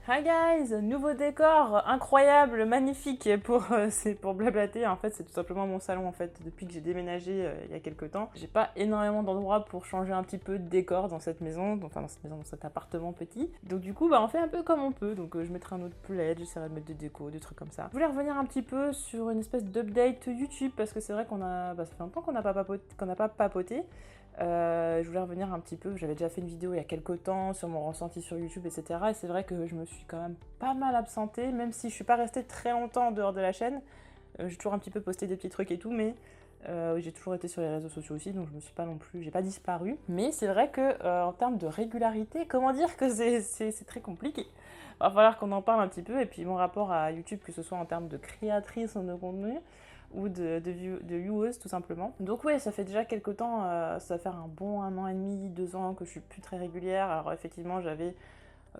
Hi guys, nouveau décor incroyable, magnifique c'est pour blablater. En fait, c'est tout simplement mon salon en fait. Depuis que j'ai déménagé il y a quelques temps, j'ai pas énormément d'endroits pour changer un petit peu de décor dans cette maison, enfin dans cet appartement petit. Donc du coup, on fait un peu comme on peut. Donc je mettrai un autre plaid, j'essaierai de mettre des décos, des trucs comme ça. Je voulais revenir un petit peu sur une espèce d'update YouTube parce que c'est vrai ça fait longtemps qu'on n'a pas papoté. Je voulais revenir un petit peu, j'avais déjà fait une vidéo il y a quelques temps sur mon ressenti sur YouTube, etc. Et c'est vrai que je me suis quand même pas mal absentée, même si je suis pas restée très longtemps en dehors de la chaîne. J'ai toujours un petit peu posté des petits trucs et tout, mais j'ai toujours été sur les réseaux sociaux aussi, donc je me suis pas non plus, j'ai pas disparu. Mais c'est vrai que en termes de régularité, comment dire que c'est très compliqué. Va falloir qu'on en parle un petit peu, et puis mon rapport à YouTube, que ce soit en termes de créatrice de contenu, ou de viewers tout simplement. Donc ouais, ça fait déjà quelques temps, ça va faire un bon 1 an et demi, 2 ans que je suis plus très régulière. Alors effectivement, j'avais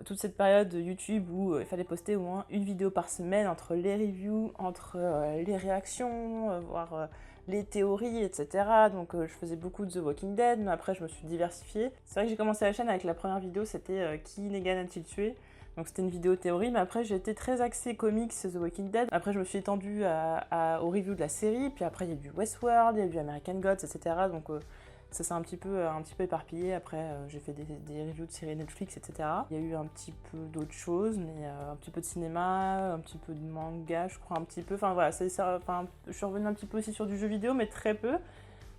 toute cette période de YouTube où il fallait poster au moins une vidéo par semaine entre les reviews, entre les réactions, voire les théories, etc. Donc je faisais beaucoup de The Walking Dead, mais après je me suis diversifiée. C'est vrai que j'ai commencé la chaîne avec la première vidéo, c'était Qui Negan a-t-il tué? Donc c'était une vidéo théorie, mais après j'ai été très axée comics The Walking Dead. Après je me suis étendue aux reviews de la série, puis après il y a eu Westworld, il y a eu American Gods, etc. Donc ça s'est un petit peu éparpillé. Après j'ai fait des reviews de séries Netflix, etc. Il y a eu un petit peu d'autres choses, mais un petit peu de cinéma, un petit peu de manga, je crois un petit peu. Enfin voilà, je suis revenue un petit peu aussi sur du jeu vidéo, mais très peu.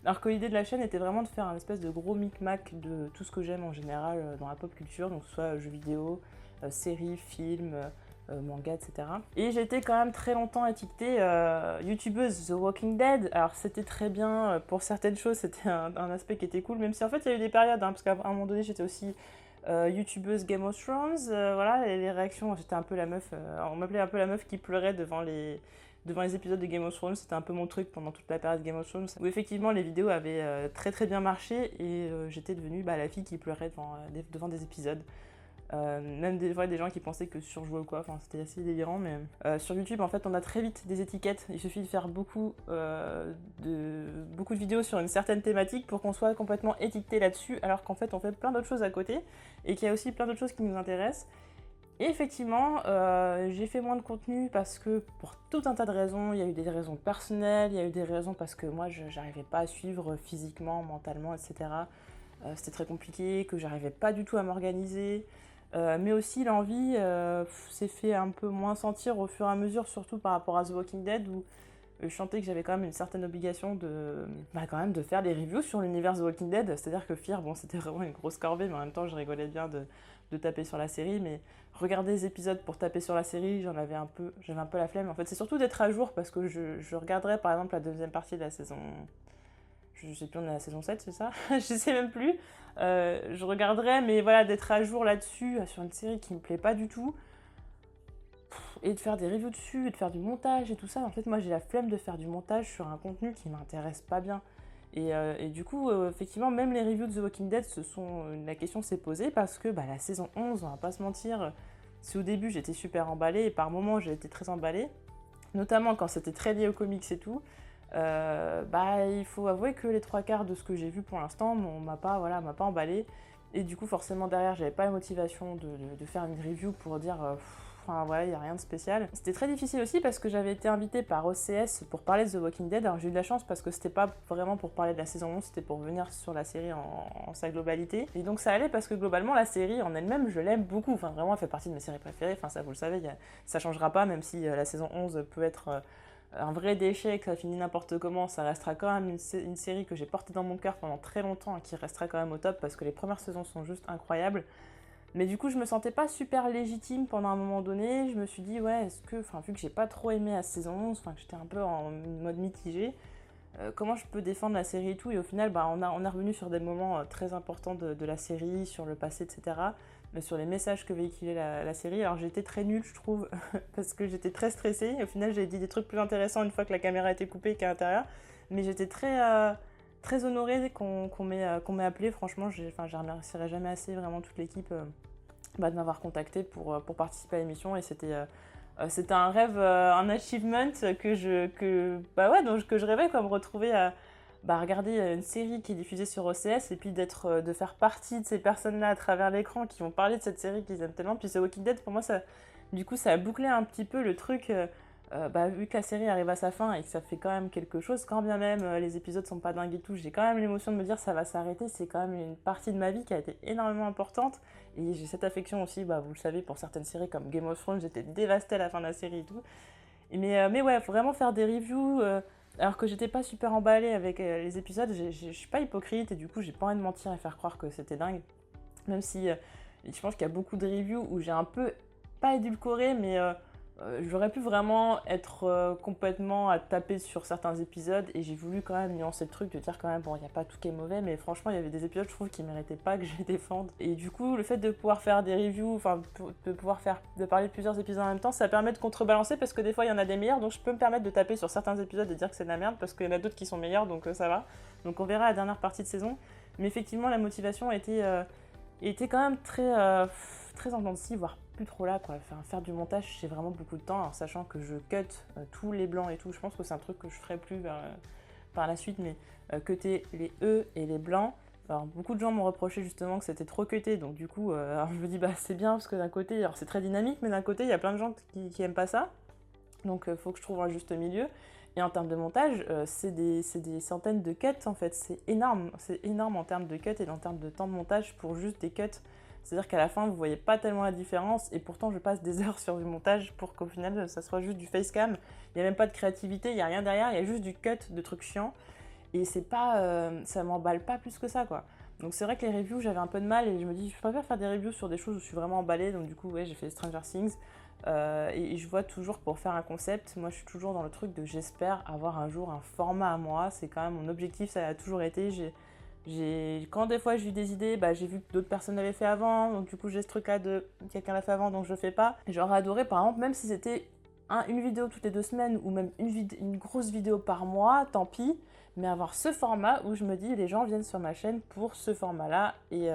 Alors que l'idée de la chaîne était vraiment de faire un espèce de gros micmac de tout ce que j'aime en général dans la pop culture, donc soit jeux vidéo, séries, films, manga, etc. Et j'ai été quand même très longtemps étiquetée youtubeuse The Walking Dead. Alors c'était très bien pour certaines choses, c'était un aspect qui était cool, même si en fait il y a eu des périodes, parce qu'à un moment donné j'étais aussi youtubeuse Game of Thrones, voilà, et les réactions, j'étais un peu la meuf, on m'appelait un peu la meuf qui pleurait devant les épisodes de Game of Thrones. C'était un peu mon truc pendant toute la période Game of Thrones, où effectivement les vidéos avaient très très bien marché, et j'étais devenue la fille qui pleurait devant des épisodes. Même des fois des gens qui pensaient que je surjouais ou quoi, enfin c'était assez délirant. Mais sur YouTube en fait on a très vite des étiquettes, il suffit de faire beaucoup de vidéos sur une certaine thématique pour qu'on soit complètement étiqueté là-dessus, alors qu'en fait on fait plein d'autres choses à côté, et qu'il y a aussi plein d'autres choses qui nous intéressent. Et effectivement, j'ai fait moins de contenu parce que pour tout un tas de raisons, il y a eu des raisons personnelles, il y a eu des raisons parce que moi j'arrivais pas à suivre physiquement, mentalement, etc. C'était très compliqué, que j'arrivais pas du tout à m'organiser. Mais aussi l'envie s'est fait un peu moins sentir au fur et à mesure, surtout par rapport à The Walking Dead, où je sentais que j'avais quand même une certaine obligation quand même de faire des reviews sur l'univers The Walking Dead. C'est-à-dire que Fear, bon, c'était vraiment une grosse corvée, mais en même temps, je rigolais bien de taper sur la série. Mais regarder les épisodes pour taper sur la série, j'avais un peu la flemme. En fait, c'est surtout d'être à jour, parce que je regarderais par exemple la deuxième partie de la saison. Je sais plus, on est à la saison 7, c'est ça? Je sais même plus. Je regarderais, mais voilà, d'être à jour là-dessus, sur une série qui me plaît pas du tout, et de faire des reviews dessus, et de faire du montage et tout ça. En fait, moi, j'ai la flemme de faire du montage sur un contenu qui m'intéresse pas bien. Et du coup, effectivement, même les reviews de The Walking Dead, la question s'est posée, parce que la saison 11, on va pas se mentir, si au début j'étais super emballée, et par moments j'ai été très emballée, notamment quand c'était très lié aux comics et tout, il faut avouer que les 3/4 de ce que j'ai vu pour l'instant m'a pas emballé. Et du coup, forcément, derrière, j'avais pas la motivation de faire une review pour dire enfin voilà, il n'y a rien de spécial. C'était très difficile aussi parce que j'avais été invitée par OCS pour parler de The Walking Dead. Alors j'ai eu de la chance parce que c'était pas vraiment pour parler de la saison 11, c'était pour venir sur la série en sa globalité. Et donc ça allait parce que globalement, la série en elle-même, je l'aime beaucoup. Enfin vraiment, elle fait partie de mes séries préférées. Enfin ça, vous le savez, ça changera pas, même si la saison 11 peut être un vrai déchet, que ça finit n'importe comment, ça restera quand même une série que j'ai portée dans mon cœur pendant très longtemps, et qui restera quand même au top parce que les premières saisons sont juste incroyables. Mais du coup, je me sentais pas super légitime pendant un moment donné. Je me suis dit, ouais, vu que j'ai pas trop aimé la saison 11, que j'étais un peu en mode mitigé, comment je peux défendre la série et tout. Et au final, on est revenu sur des moments très importants de la série, sur le passé, etc. Mais sur les messages que véhiculait la série. Alors j'étais très nulle, je trouve, parce que j'étais très stressée. Et au final, j'ai dit des trucs plus intéressants une fois que la caméra était coupée qu'à l'intérieur. Mais j'étais très honorée qu'on m'ait appelée. Franchement, je remercierai jamais assez vraiment toute l'équipe de m'avoir contactée pour participer à l'émission. Et c'était un rêve, un achievement dont je rêvais, quoi, me retrouver regarder une série qui est diffusée sur OCS et puis de faire partie de ces personnes-là à travers l'écran qui vont parler de cette série qu'ils aiment tellement. Puis The Walking Dead, pour moi, du coup, ça a bouclé un petit peu le truc. Vu que la série arrive à sa fin et que ça fait quand même quelque chose, quand bien même les épisodes sont pas dingues et tout, j'ai quand même l'émotion de me dire ça va s'arrêter. C'est quand même une partie de ma vie qui a été énormément importante. Et j'ai cette affection aussi, vous le savez, pour certaines séries comme Game of Thrones, j'étais dévastée à la fin de la série et tout. Mais ouais, faut vraiment faire des reviews. Alors que j'étais pas super emballée avec les épisodes, je suis pas hypocrite et du coup j'ai pas envie de mentir et faire croire que c'était dingue. Même si je pense qu'il y a beaucoup de reviews où j'ai un peu, pas édulcoré, mais j'aurais pu vraiment être complètement à taper sur certains épisodes et j'ai voulu quand même nuancer le truc, de dire quand même, bon, il n'y a pas tout qui est mauvais, mais franchement, il y avait des épisodes, je trouve, qui méritaient pas que je les défende. Et du coup, le fait de pouvoir faire des reviews, enfin, de parler de plusieurs épisodes en même temps, ça permet de contrebalancer parce que des fois, il y en a des meilleurs, donc je peux me permettre de taper sur certains épisodes et dire que c'est de la merde parce qu'il y en a d'autres qui sont meilleurs, donc ça va. Donc on verra la dernière partie de saison. Mais effectivement, la motivation était quand même très intensive, voire plus trop là, quoi. Faire du montage, c'est vraiment beaucoup de temps, alors sachant que je cut tous les blancs et tout. Je pense que c'est un truc que je ferai plus par la suite, mais cutter les E et les blancs. Alors beaucoup de gens m'ont reproché justement que c'était trop cuté, donc du coup, alors je me dis c'est bien parce que d'un côté, alors c'est très dynamique, mais d'un côté, il y a plein de gens qui aiment pas ça. Donc faut que je trouve un juste milieu. Et en termes de montage, c'est des centaines de cuts en fait. C'est énorme en termes de cuts et en termes de temps de montage pour juste des cuts. C'est-à-dire qu'à la fin, vous voyez pas tellement la différence et pourtant je passe des heures sur du montage pour qu'au final ça soit juste du facecam. Il n'y a même pas de créativité, il n'y a rien derrière, il y a juste du cut de trucs chiants. Et c'est pas, ça m'emballe pas plus que ça, quoi. Donc c'est vrai que les reviews, j'avais un peu de mal et je me dis, je préfère faire des reviews sur des choses où je suis vraiment emballée. Donc du coup, ouais, j'ai fait Stranger Things. Et je vois toujours pour faire un concept, moi je suis toujours dans le truc de j'espère avoir un jour un format à moi. C'est quand même mon objectif, ça a toujours été. Quand des fois j'ai eu des idées, j'ai vu que d'autres personnes l'avaient fait avant, donc du coup j'ai ce truc là de quelqu'un l'a fait avant donc je le fais pas. J'aurais adoré par exemple, même si c'était une vidéo toutes les 2 semaines ou même une grosse vidéo par mois, tant pis, mais avoir ce format où je me dis les gens viennent sur ma chaîne pour ce format-là et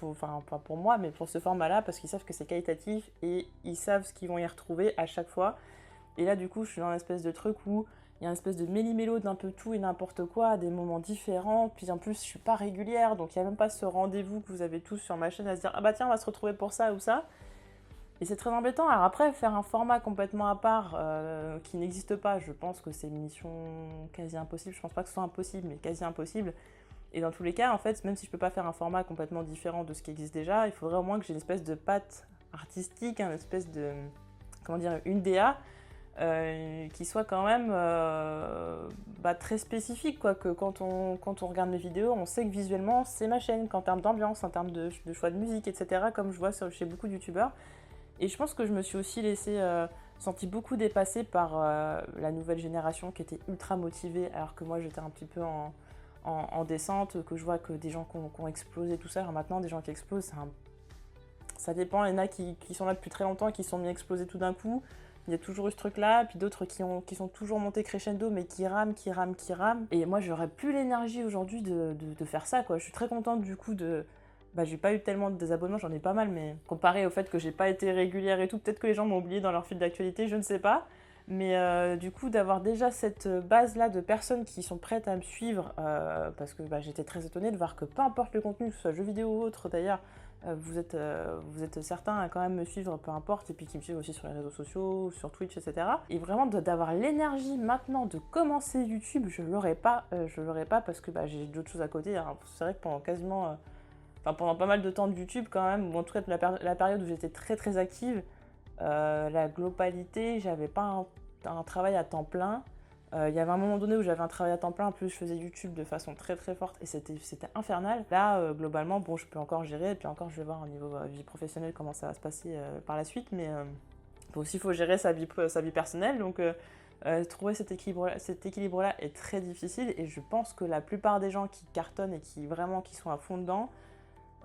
enfin pas pour moi mais pour ce format-là parce qu'ils savent que c'est qualitatif et ils savent ce qu'ils vont y retrouver à chaque fois. Et là du coup je suis dans une espèce de truc où il y a une espèce de méli-mélo d'un peu tout et n'importe quoi à des moments différents. Puis en plus je suis pas régulière donc il n'y a même pas ce rendez-vous que vous avez tous sur ma chaîne à se dire ah bah tiens on va se retrouver pour ça ou ça. Et c'est très embêtant. Alors après, faire un format complètement à part qui n'existe pas, je pense que c'est une mission quasi impossible. Je pense pas que ce soit impossible, mais quasi impossible. Et dans tous les cas, en fait, même si je peux pas faire un format complètement différent de ce qui existe déjà, il faudrait au moins que j'ai une espèce de patte artistique, une espèce de, comment dire, une DA qui soit quand même très spécifique, quoi. Que quand on regarde mes vidéos, on sait que visuellement, c'est ma chaîne, qu'en termes d'ambiance, en termes de choix de musique, etc., comme je vois chez beaucoup de youtubeurs. Et je pense que je me suis aussi senti beaucoup dépassée par la nouvelle génération qui était ultra motivée, alors que moi j'étais un petit peu en descente, que je vois que des gens qui ont explosé tout ça. Alors maintenant, des gens qui explosent, ça dépend. Il y en a qui sont là depuis très longtemps et qui sont mis à exploser tout d'un coup. Il y a toujours eu ce truc-là, puis d'autres qui sont toujours montés crescendo, mais qui rament. Et moi, j'aurais plus l'énergie aujourd'hui de faire ça, quoi. Je suis très contente du coup de... j'ai pas eu tellement de désabonnements, j'en ai pas mal, mais comparé au fait que j'ai pas été régulière et tout, peut-être que les gens m'ont oublié dans leur fil d'actualité, je ne sais pas. Mais du coup, d'avoir déjà cette base-là de personnes qui sont prêtes à me suivre, parce que j'étais très étonnée de voir que peu importe le contenu, que ce soit jeux vidéo ou autre d'ailleurs, vous êtes certains à quand même me suivre, peu importe, et puis qui me suivent aussi sur les réseaux sociaux, sur Twitch, etc. Et vraiment d'avoir l'énergie maintenant de commencer YouTube, je l'aurais pas parce que j'ai d'autres choses à côté. Hein. C'est vrai que pendant quasiment... pendant pas mal de temps de YouTube quand même, ou en tout cas la période où j'étais très très active, la globalité, j'avais pas un travail à temps plein. Il y avait un moment donné où j'avais un travail à temps plein, en plus je faisais YouTube de façon très très forte et c'était infernal. Là, globalement, je peux encore gérer, et puis encore je vais voir au niveau vie professionnelle comment ça va se passer par la suite, mais aussi il faut gérer sa vie personnelle, donc trouver cet équilibre-là est très difficile et je pense que la plupart des gens qui cartonnent et qui sont à fond dedans,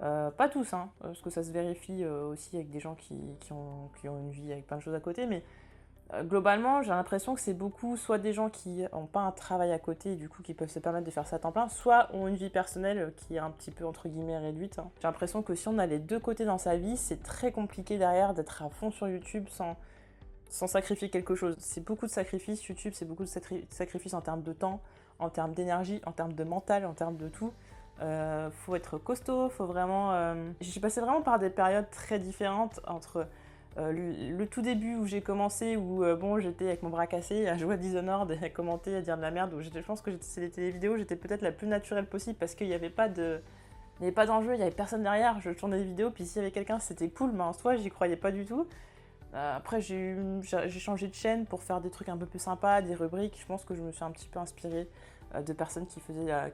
pas tous, hein, parce que ça se vérifie aussi avec des gens qui ont une vie avec plein de choses à côté, mais globalement, j'ai l'impression que c'est beaucoup soit des gens qui n'ont pas un travail à côté et du coup qui peuvent se permettre de faire ça à temps plein, soit ont une vie personnelle qui est un petit peu entre guillemets réduite. Hein. J'ai l'impression que si on a les deux côtés dans sa vie, c'est très compliqué derrière d'être à fond sur YouTube sans sacrifier quelque chose. C'est beaucoup de sacrifices, YouTube, c'est beaucoup de sacrifices en termes de temps, en termes d'énergie, en termes de mental, en termes de tout. Faut être costaud, faut vraiment... J'ai passé vraiment par des périodes très différentes entre le tout début où j'ai commencé, où bon, j'étais avec mon bras cassé à jouer à Dishonored et à commenter, à dire de la merde, où je pense que c'était les vidéos, j'étais peut-être la plus naturelle possible parce qu'il n'y avait pas de... Il n'y avait pas d'enjeu, il n'y avait personne derrière, je tournais des vidéos, puis s'il y avait quelqu'un, c'était cool, mais en soi, j'y croyais pas du tout. Après, j'ai changé de chaîne pour faire des trucs un peu plus sympas, des rubriques. Je pense que je me suis un petit peu inspirée de personnes qui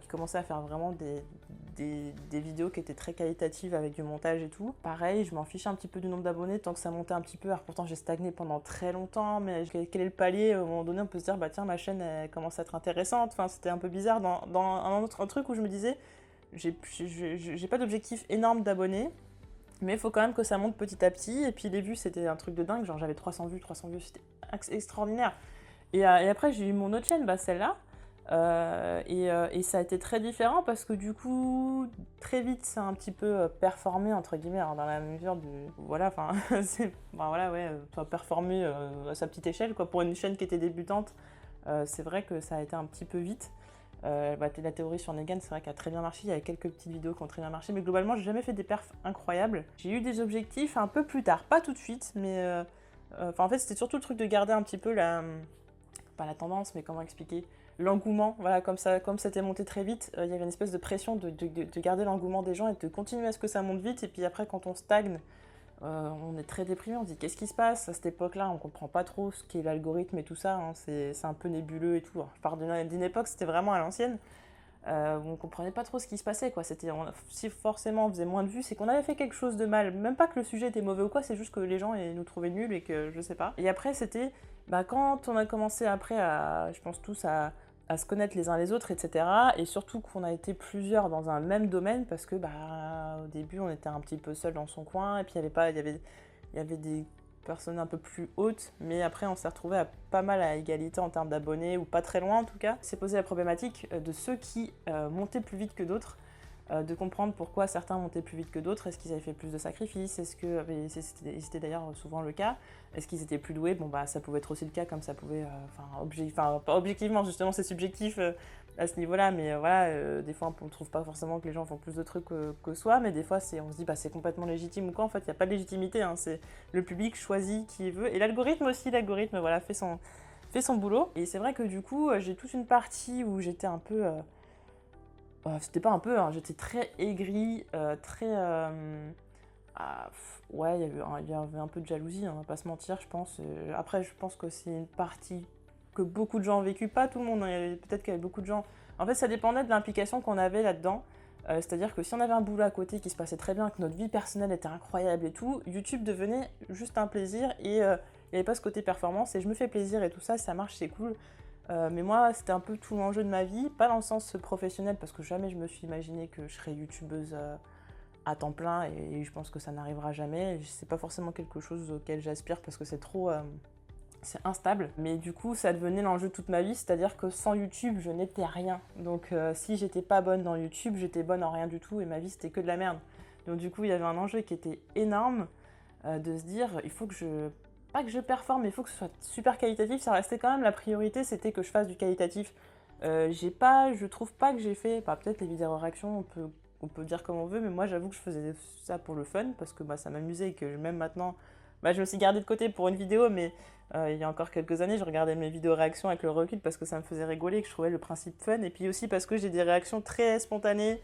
commençaient à faire vraiment des vidéos qui étaient très qualitatives avec du montage et tout. Pareil, je m'en fichais un petit peu du nombre d'abonnés tant que ça montait un petit peu. Alors pourtant, j'ai stagné pendant très longtemps, mais quel est le palier? À un moment donné, on peut se dire, bah tiens, ma chaîne elle commence à être intéressante. Enfin, c'était un peu bizarre dans un truc où je me disais, j'ai pas d'objectif énorme d'abonnés. Mais il faut quand même que ça monte petit à petit. Et puis les vues, c'était un truc de dingue. Genre j'avais 300 vues, c'était extraordinaire. Et après, j'ai eu mon autre chaîne, bah, celle-là. Et ça a été très différent parce que du coup, très vite, ça a un petit peu performé, entre guillemets, alors, dans la mesure du... Voilà, enfin, voilà, ouais, performer à sa petite échelle, quoi. Pour une chaîne qui était débutante, c'est vrai que ça a été un petit peu vite. La théorie sur Negan, c'est vrai qu'elle a très bien marché. Il y avait quelques petites vidéos qui ont très bien marché, mais globalement, j'ai jamais fait des perfs incroyables. J'ai eu des objectifs un peu plus tard, pas tout de suite, mais en fait, c'était surtout le truc de garder un petit peu pas la tendance, mais comment expliquer, l'engouement. Voilà, comme c'était monté très vite, il y avait une espèce de pression de garder l'engouement des gens et de continuer à ce que ça monte vite. Et puis après, quand on stagne, on est très déprimé, on se dit qu'est-ce qui se passe à cette époque-là, on comprend pas trop ce qu'est l'algorithme et tout ça, hein, c'est un peu nébuleux et tout. Alors, je pars d'une époque, c'était vraiment à l'ancienne, où on comprenait pas trop ce qui se passait, quoi. Si forcément on faisait moins de vues, c'est qu'on avait fait quelque chose de mal, même pas que le sujet était mauvais ou quoi, c'est juste que les gens nous trouvaient nuls et que je sais pas. Et après c'était, quand on a commencé après je pense tous à se connaître les uns les autres, etc. Et surtout qu'on a été plusieurs dans un même domaine, parce que au début on était un petit peu seul dans son coin, et puis il y avait des personnes un peu plus hautes, mais après on s'est retrouvé à pas mal à égalité en termes d'abonnés, ou pas très loin en tout cas. C'est posé la problématique de ceux qui montaient plus vite que d'autres, de comprendre pourquoi certains montaient plus vite que d'autres. Est-ce qu'ils avaient fait plus de sacrifices? C'était d'ailleurs souvent le cas. Est-ce qu'ils étaient plus doués? Bon, ça pouvait être aussi le cas, comme ça pouvait... pas objectivement, justement, c'est subjectif à ce niveau-là, mais voilà, des fois, on ne trouve pas forcément que les gens font plus de trucs que soi, mais des fois, on se dit, c'est complètement légitime ou quoi. En fait, il n'y a pas de légitimité, hein, c'est le public choisit qui il veut. Et l'algorithme aussi, voilà, fait son boulot. Et c'est vrai que du coup, j'ai toute une partie où j'étais un peu... c'était pas un peu, hein, j'étais très aigrie, très... ouais, il y avait un peu de jalousie, on va pas se mentir, je pense. Après, je pense que c'est une partie que beaucoup de gens ont vécu, pas tout le monde, hein, peut-être qu'il y avait beaucoup de gens... En fait, ça dépendait de l'implication qu'on avait là-dedans. C'est-à-dire que si on avait un boulot à côté qui se passait très bien, que notre vie personnelle était incroyable et tout, YouTube devenait juste un plaisir, et il n'y avait pas ce côté performance, et je me fais plaisir et tout ça, ça marche, c'est cool. Mais moi, c'était un peu tout l'enjeu de ma vie, pas dans le sens professionnel, parce que jamais je me suis imaginé que je serais youtubeuse à temps plein, et je pense que ça n'arrivera jamais. C'est pas forcément quelque chose auquel j'aspire, parce que c'est trop... c'est instable. Mais du coup, ça devenait l'enjeu de toute ma vie, c'est-à-dire que sans YouTube, je n'étais rien. Donc si j'étais pas bonne dans YouTube, j'étais bonne en rien du tout, et ma vie, c'était que de la merde. Donc du coup, il y avait un enjeu qui était énorme, de se dire, il faut que pas que je performe, mais il faut que ce soit super qualitatif. Ça restait quand même la priorité, c'était que je fasse du qualitatif. Je trouve pas que j'ai fait, peut-être les vidéos réactions, on peut dire comme on veut, mais moi j'avoue que je faisais ça pour le fun, parce que ça m'amusait, et que même maintenant, je me suis gardée de côté pour une vidéo, mais il y a encore quelques années, je regardais mes vidéos réactions avec le recul, parce que ça me faisait rigoler, que je trouvais le principe fun, et puis aussi parce que j'ai des réactions très spontanées,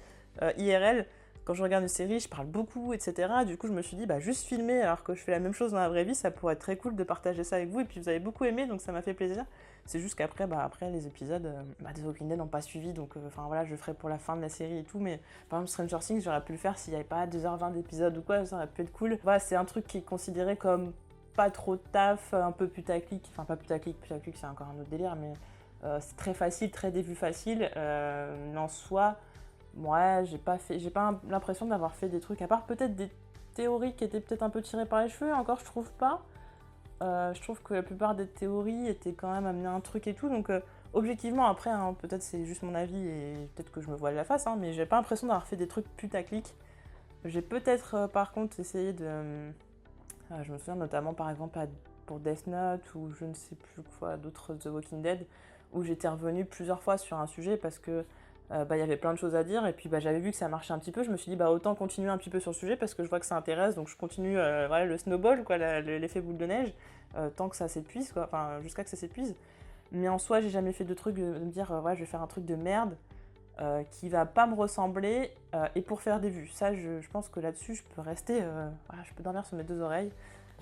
IRL. Quand je regarde une série, je parle beaucoup, etc. Du coup, je me suis dit, juste filmer alors que je fais la même chose dans la vraie vie, ça pourrait être très cool de partager ça avec vous. Et puis, vous avez beaucoup aimé, donc ça m'a fait plaisir. C'est juste qu'après, après, les épisodes de Walking Dead n'ont pas suivi, donc voilà, je le ferai pour la fin de la série et tout. Mais par exemple, Stranger Things, j'aurais pu le faire s'il n'y avait pas 2h20 d'épisodes ou quoi, ça aurait pu être cool. Voilà, c'est un truc qui est considéré comme pas trop de taf, un peu putaclic. Enfin, pas putaclic, c'est encore un autre délire, mais c'est très facile, très début facile. Mais en soi... Ouais, j'ai pas l'impression d'avoir fait des trucs, à part peut-être des théories qui étaient peut-être un peu tirées par les cheveux, encore je trouve pas. Je trouve que la plupart des théories étaient quand même amenées à un truc et tout, donc objectivement après, hein, peut-être c'est juste mon avis et peut-être que je me voile la face, hein, mais j'ai pas l'impression d'avoir fait des trucs putaclic. J'ai peut-être par contre essayé de... je me souviens notamment par exemple pour Death Note ou je ne sais plus quoi, d'autres The Walking Dead, où j'étais revenue plusieurs fois sur un sujet parce que il y avait plein de choses à dire et puis j'avais vu que ça marchait un petit peu. Je me suis dit autant continuer un petit peu sur le sujet parce que je vois que ça intéresse, donc je continue voilà, le snowball, quoi, l'effet boule de neige, tant que ça s'épuise, quoi, enfin jusqu'à que ça s'épuise. Mais en soi, j'ai jamais fait de truc de me dire ouais, je vais faire un truc de merde qui va pas me ressembler et pour faire des vues. Ça, je pense que là-dessus, je peux rester, voilà, je peux dormir sur mes deux oreilles.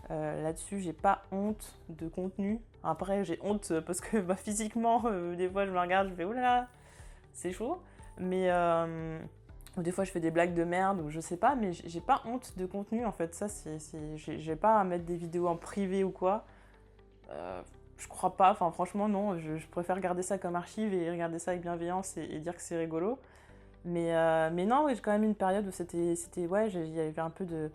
Là-dessus, j'ai pas honte de contenu. Après, j'ai honte parce que physiquement, des fois, je me regarde, je fais oulala, c'est chaud. Mais des fois, je fais des blagues de merde ou je sais pas, mais j'ai pas honte de contenu en fait. Ça, j'ai pas à mettre des vidéos en privé ou quoi. Je crois pas, enfin franchement non, je préfère garder ça comme archive et regarder ça avec bienveillance et dire que c'est rigolo. Mais non, oui, j'ai quand même une période où ouais, il y avait un peu de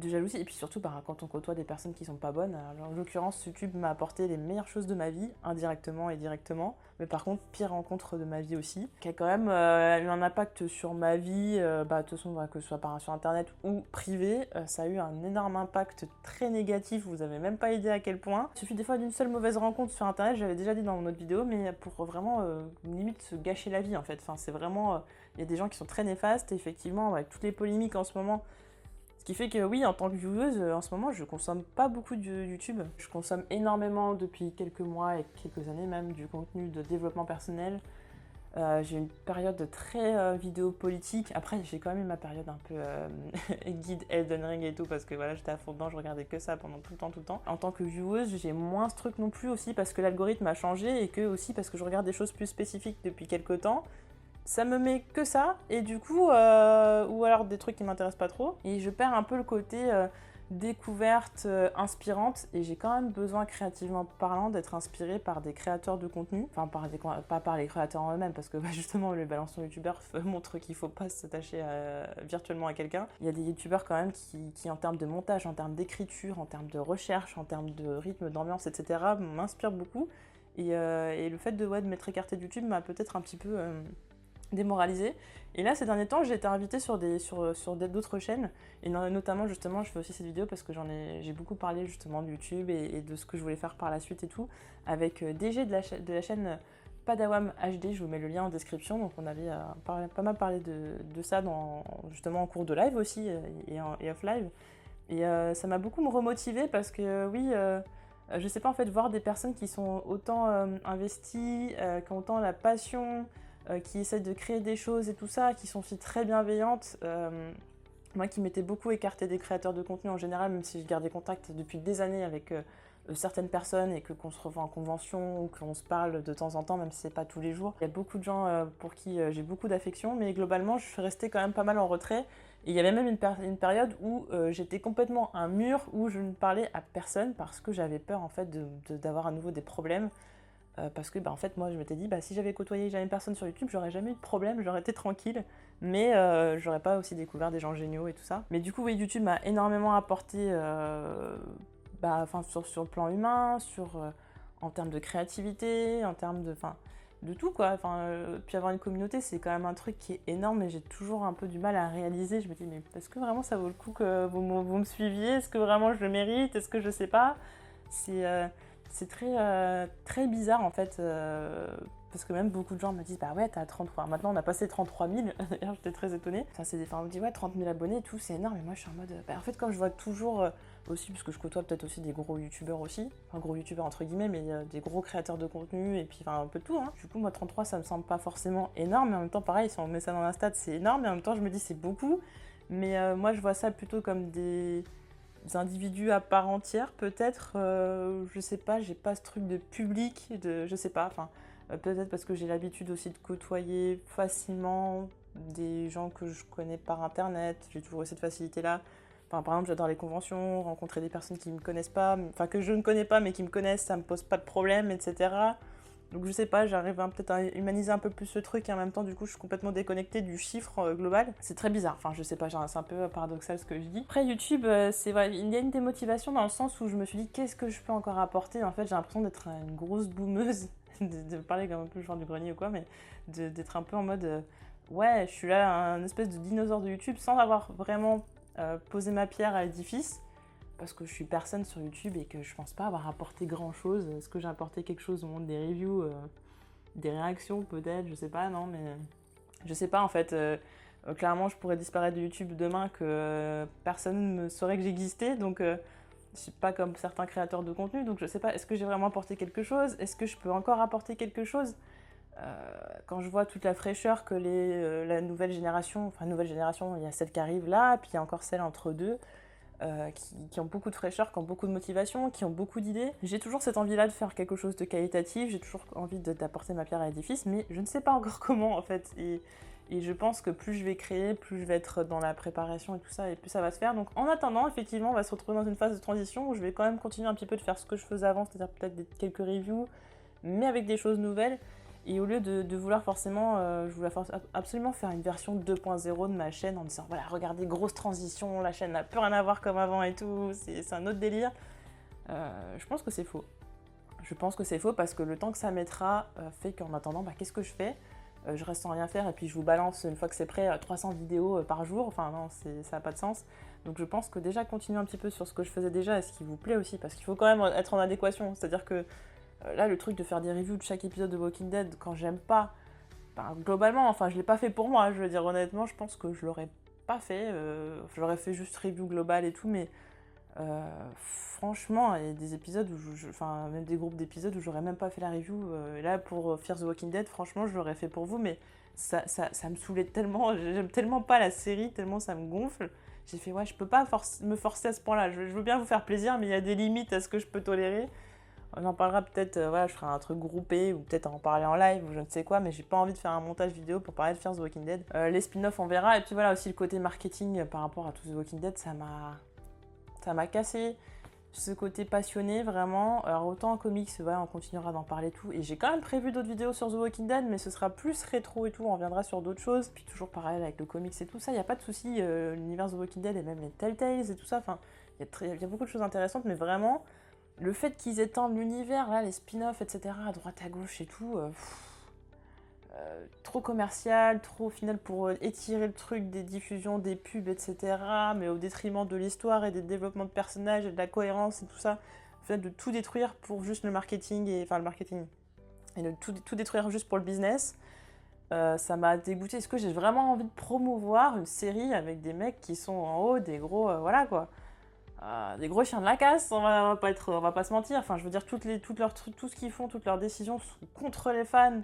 jalousie. Et puis surtout, quand on côtoie des personnes qui sont pas bonnes, alors, en l'occurrence, YouTube m'a apporté les meilleures choses de ma vie, indirectement et directement. Mais par contre, pire rencontre de ma vie aussi, qui a quand même eu un impact sur ma vie, de toute façon, que ce soit sur Internet ou privé, ça a eu un énorme impact très négatif, vous avez même pas idée à quel point. Il suffit des fois d'une seule mauvaise rencontre sur Internet, j'avais déjà dit dans mon autre vidéo, mais pour vraiment limite se gâcher la vie en fait. Enfin, c'est vraiment... il y a des gens qui sont très néfastes, et effectivement, avec toutes les polémiques en ce moment, ce qui fait que oui, en tant que vieweuse, en ce moment, je consomme pas beaucoup de YouTube. Je consomme énormément depuis quelques mois et quelques années même du contenu de développement personnel. J'ai une période très vidéo politique. Après, j'ai quand même eu ma période un peu guide Elden Ring et tout, parce que voilà, j'étais à fond dedans, je regardais que ça pendant tout le temps. En tant que vieweuse, j'ai moins ce truc non plus aussi, parce que l'algorithme a changé et que aussi parce que je regarde des choses plus spécifiques depuis quelques temps. Ça me met que ça, et du coup, ou alors des trucs qui m'intéressent pas trop, et je perds un peu le côté découverte, inspirante, et j'ai quand même besoin, créativement parlant, d'être inspirée par des créateurs de contenu, enfin pas par les créateurs en eux-mêmes, parce que justement le balance sur youtubeur montre qu'il faut pas s'attacher virtuellement à quelqu'un. Il y a des youtubeurs quand même qui en termes de montage, en termes d'écriture, en termes de recherche, en termes de rythme, d'ambiance, etc. m'inspirent beaucoup, et le fait de m'être écartée de YouTube m'a peut-être un petit peu... démoralisée. Et là, ces derniers temps, j'ai été invitée sur d'autres chaînes, et notamment, justement, je fais aussi cette vidéo parce que j'ai beaucoup parlé justement de YouTube et de ce que je voulais faire par la suite et tout, avec DG de la chaîne Padawam HD, je vous mets le lien en description. Donc on avait pas mal parlé de ça justement en cours de live aussi et off live. Et ça m'a beaucoup remotivée parce que oui, je sais pas, en fait, voir des personnes qui sont autant investies, qui ont autant la passion, qui essaient de créer des choses et tout ça, qui sont aussi très bienveillantes. Moi qui m'étais beaucoup écartée des créateurs de contenu en général, même si je gardais contact depuis des années avec certaines personnes et qu'on se revoit en convention ou qu'on se parle de temps en temps, même si c'est pas tous les jours. Il y a beaucoup de gens pour qui j'ai beaucoup d'affection, mais globalement je suis restée quand même pas mal en retrait. Et il y avait même une période où j'étais complètement un mur, où je ne parlais à personne parce que j'avais peur en fait d'avoir à nouveau des problèmes. Parce que en fait moi je m'étais dit si j'avais côtoyé jamais personne sur YouTube, j'aurais jamais eu de problème, j'aurais été tranquille, mais j'aurais pas aussi découvert des gens géniaux et tout ça. Mais du coup oui, YouTube m'a énormément apporté sur le plan humain, en termes de créativité, en termes de tout quoi. Puis avoir une communauté, c'est quand même un truc qui est énorme, et j'ai toujours un peu du mal à réaliser. Je me dis mais est-ce que vraiment ça vaut le coup que vous me suiviez? Est-ce que vraiment je le mérite? Est-ce que je sais pas? C'est très bizarre en fait, parce que même beaucoup de gens me disent ouais, t'as 33, maintenant on a passé 33 000, d'ailleurs j'étais très étonnée. On me dit ouais, 30 000 abonnés et tout, c'est énorme, et moi je suis en mode en fait, comme je vois toujours aussi, parce que je côtoie peut-être aussi des gros youtubeurs aussi, enfin gros youtubeurs entre guillemets, mais des gros créateurs de contenu, et puis un peu de tout, hein. Du coup moi 33 ça me semble pas forcément énorme, mais en même temps pareil, si on met ça dans un stat c'est énorme, et en même temps je me dis c'est beaucoup, mais moi je vois ça plutôt comme des individus à part entière, peut-être, je sais pas, j'ai pas ce truc de public, je sais pas, peut-être parce que j'ai l'habitude aussi de côtoyer facilement des gens que je connais par internet, j'ai toujours eu cette facilité-là. Par exemple, j'adore les conventions, rencontrer des personnes qui me connaissent pas, que je ne connais pas mais qui me connaissent, ça me pose pas de problème, etc. Donc je sais pas, j'arrive peut-être à humaniser un peu plus ce truc, et en même temps du coup je suis complètement déconnectée du chiffre global. C'est très bizarre, je sais pas, c'est un peu paradoxal ce que je dis. Après YouTube, il y a une démotivation dans le sens où je me suis dit qu'est-ce que je peux encore apporter. En fait j'ai l'impression d'être une grosse boomeuse, de parler comme un peu le genre du grenier ou quoi, mais d'être un peu en mode ouais, je suis là un espèce de dinosaure de YouTube sans avoir vraiment posé ma pierre à l'édifice. Parce que je suis personne sur YouTube et que je pense pas avoir apporté grand chose. Est-ce que j'ai apporté quelque chose au monde des reviews? des réactions peut-être, je sais pas, non, mais je sais pas en fait. Clairement, je pourrais disparaître de YouTube demain que personne ne saurait que j'existais, donc je suis pas comme certains créateurs de contenu, donc je sais pas, est-ce que j'ai vraiment apporté quelque chose? Est-ce que je peux encore apporter quelque chose? Quand je vois toute la fraîcheur que la nouvelle génération, enfin nouvelle génération, il y a celle qui arrive là, puis il y a encore celle entre deux, qui ont beaucoup de fraîcheur, qui ont beaucoup de motivation, qui ont beaucoup d'idées. J'ai toujours cette envie-là de faire quelque chose de qualitatif, j'ai toujours envie d'apporter ma pierre à l'édifice, mais je ne sais pas encore comment en fait. Et je pense que plus je vais créer, plus je vais être dans la préparation et tout ça, et plus ça va se faire. Donc en attendant, effectivement, on va se retrouver dans une phase de transition où je vais quand même continuer un petit peu de faire ce que je faisais avant, c'est-à-dire peut-être quelques reviews, mais avec des choses nouvelles. Et au lieu de vouloir forcément, je voulais absolument faire une version 2.0 de ma chaîne en disant voilà, regardez, grosse transition, la chaîne n'a plus rien à voir comme avant et tout, c'est un autre délire. Je pense que c'est faux. Je pense que c'est faux parce que le temps que ça mettra fait qu'en attendant, qu'est-ce que je fais? Je reste sans rien faire et puis je vous balance une fois que c'est prêt 300 vidéos par jour. Enfin non, ça n'a pas de sens. Donc je pense que déjà continuer un petit peu sur ce que je faisais déjà et ce qui vous plaît aussi, parce qu'il faut quand même être en adéquation. C'est-à-dire que là, le truc de faire des reviews de chaque épisode de Walking Dead quand j'aime pas, globalement, enfin je l'ai pas fait pour moi. Je veux dire honnêtement, je pense que je l'aurais pas fait. Je l'aurais fait juste review globale et tout, mais franchement, il y a des épisodes où enfin même des groupes d'épisodes où j'aurais même pas fait la review. Là pour Fear the Walking Dead, franchement, je l'aurais fait pour vous, mais ça me saoulait tellement, j'aime tellement pas la série, tellement ça me gonfle. J'ai fait ouais, je peux pas me forcer à ce point-là. Je veux bien vous faire plaisir, mais il y a des limites à ce que je peux tolérer. On en parlera peut-être, voilà, je ferai un truc groupé ou peut-être en parler en live ou je ne sais quoi, mais j'ai pas envie de faire un montage vidéo pour parler de Fear the Walking Dead. Les spin-offs, on verra. Et puis voilà, aussi le côté marketing par rapport à tout The Walking Dead, ça m'a cassé. Ce côté passionné, vraiment. Alors autant en comics, voilà, on continuera d'en parler tout. Et j'ai quand même prévu d'autres vidéos sur The Walking Dead, mais ce sera plus rétro et tout, on reviendra sur d'autres choses. Puis toujours pareil avec le comics et tout ça, il n'y a pas de souci. L'univers The Walking Dead et même les Telltales et tout ça, enfin, il y a beaucoup de choses intéressantes, mais vraiment, le fait qu'ils étendent l'univers, là, les spin-offs, etc., à droite à gauche et tout, trop commercial, trop au final pour étirer le truc des diffusions, des pubs, etc., mais au détriment de l'histoire et des développements de personnages et de la cohérence et tout ça. En fait, de tout détruire pour juste le marketing, et de tout détruire juste pour le business. Ça m'a dégoûté. Est-ce que j'ai vraiment envie de promouvoir une série avec des mecs qui sont en haut, des gros, voilà quoi, des gros chiens de la casse, on va pas se mentir. Enfin, je veux dire, tout ce qu'ils font, toutes leurs décisions sont contre les fans.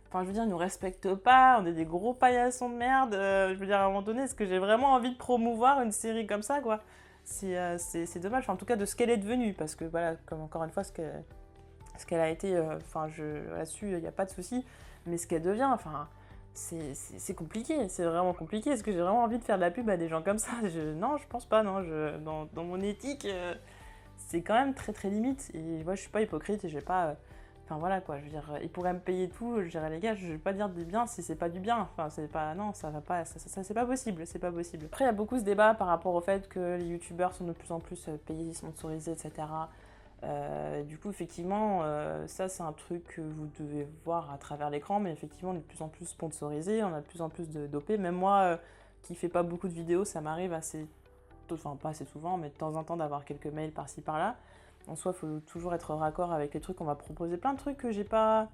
Enfin, je veux dire, ils nous respectent pas, on est des gros paillassons de merde. Je veux dire, à un moment donné, est-ce que j'ai vraiment envie de promouvoir une série comme ça, quoi? C'est dommage, enfin, en tout cas, de ce qu'elle est devenue, parce que voilà, comme encore une fois, ce qu'elle a été, enfin, là-dessus, il n'y a pas de souci, mais ce qu'elle devient, enfin, c'est compliqué, c'est vraiment compliqué. Est-ce que j'ai vraiment envie de faire de la pub à des gens comme ça? Non, je pense pas, non. Dans mon éthique, c'est quand même très très limite. Et moi, je suis pas hypocrite et je vais pas. Enfin voilà quoi, je veux dire, ils pourraient me payer tout, je dirais les gars, je vais pas dire des biens si c'est pas du bien. Enfin, c'est pas. Non, ça va pas, ça c'est pas possible, c'est pas possible. Après, il y a beaucoup ce débat par rapport au fait que les youtubeurs sont de plus en plus payés, sponsorisés, etc. Du coup, effectivement, ça c'est un truc que vous devez voir à travers l'écran, mais effectivement, on est de plus en plus sponsorisé, on a de plus en plus d'OP. Même moi, qui fais pas beaucoup de vidéos, ça m'arrive enfin pas assez souvent, mais de temps en temps d'avoir quelques mails par-ci par-là. En soi, il faut toujours être raccord avec les trucs qu'on va proposer. Plein de trucs que j'ai pas.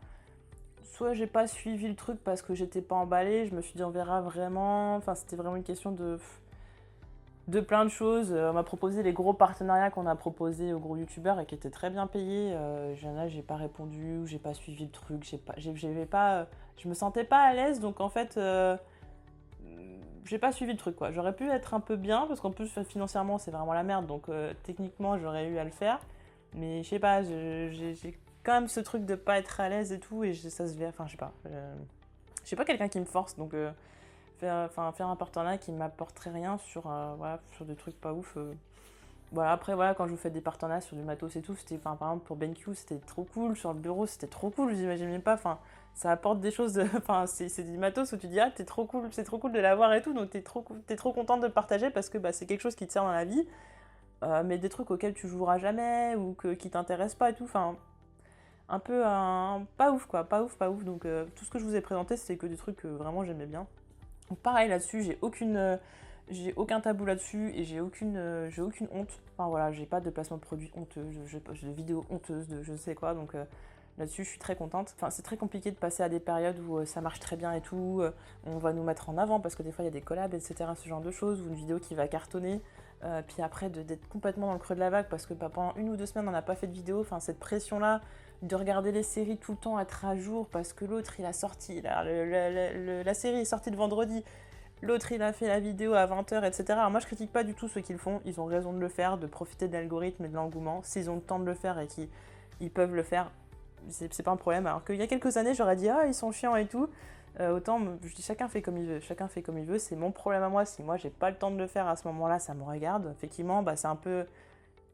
Soit j'ai pas suivi le truc parce que j'étais pas emballée, je me suis dit on verra vraiment. Enfin, c'était vraiment une question de plein de choses. On m'a proposé les gros partenariats qu'on a proposés aux gros youtubeurs et qui étaient très bien payés. J'ai pas répondu, j'ai pas suivi le truc, je me sentais pas à l'aise, donc en fait, j'ai pas suivi le truc quoi. J'aurais pu être un peu bien parce qu'en plus financièrement c'est vraiment la merde, donc techniquement j'aurais eu à le faire, mais je sais pas, j'ai quand même ce truc de pas être à l'aise et tout, et ça se vient, enfin je sais pas. Je suis pas quelqu'un qui me force, donc faire un partenariat qui m'apporterait rien sur, voilà, sur des trucs pas ouf. Voilà, après, voilà, quand je vous fais des partenariats sur du matos et tout, par exemple pour BenQ, c'était trop cool. Sur le bureau, c'était trop cool, vous imaginez pas. Enfin, ça apporte des choses. Enfin, c'est du matos où tu dis, ah, t'es trop cool, c'est trop cool de l'avoir et tout, donc t'es trop contente de le partager parce que c'est quelque chose qui te sert dans la vie. Mais des trucs auxquels tu joueras jamais ou qui t'intéressent pas et tout. Enfin, un peu pas ouf, quoi. Pas ouf, pas ouf. Donc, tout ce que je vous ai présenté, c'était que des trucs que vraiment j'aimais bien. Donc pareil là-dessus, j'ai aucun tabou là-dessus et j'ai aucune honte. Enfin voilà, j'ai pas de placement de produits honteux, de vidéos honteuses, de je ne sais quoi. Donc Là-dessus, je suis très contente. Enfin, c'est très compliqué de passer à des périodes où ça marche très bien et tout. On va nous mettre en avant parce que des fois, il y a des collabs, etc. Ce genre de choses, ou une vidéo qui va cartonner. Puis après, d'être complètement dans le creux de la vague parce que pendant 1 ou 2 semaines, on n'a pas fait de vidéo. Enfin, cette pression-là de regarder les séries tout le temps, être à jour parce que l'autre, il a sorti. La série est sortie le vendredi. L'autre, il a fait la vidéo à 20h, etc. Alors moi, je critique pas du tout ceux qui le font. Ils ont raison de le faire, de profiter de l'algorithme et de l'engouement. S'ils ont le temps de le faire et qu'ils peuvent le faire, c'est pas un problème. Alors qu'il y a quelques années, j'aurais dit ah, ils sont chiants et tout. Autant, je dis chacun fait comme il veut. Chacun fait comme il veut. C'est mon problème à moi. Si moi, j'ai pas le temps de le faire à ce moment-là, ça me regarde. Effectivement, c'est un peu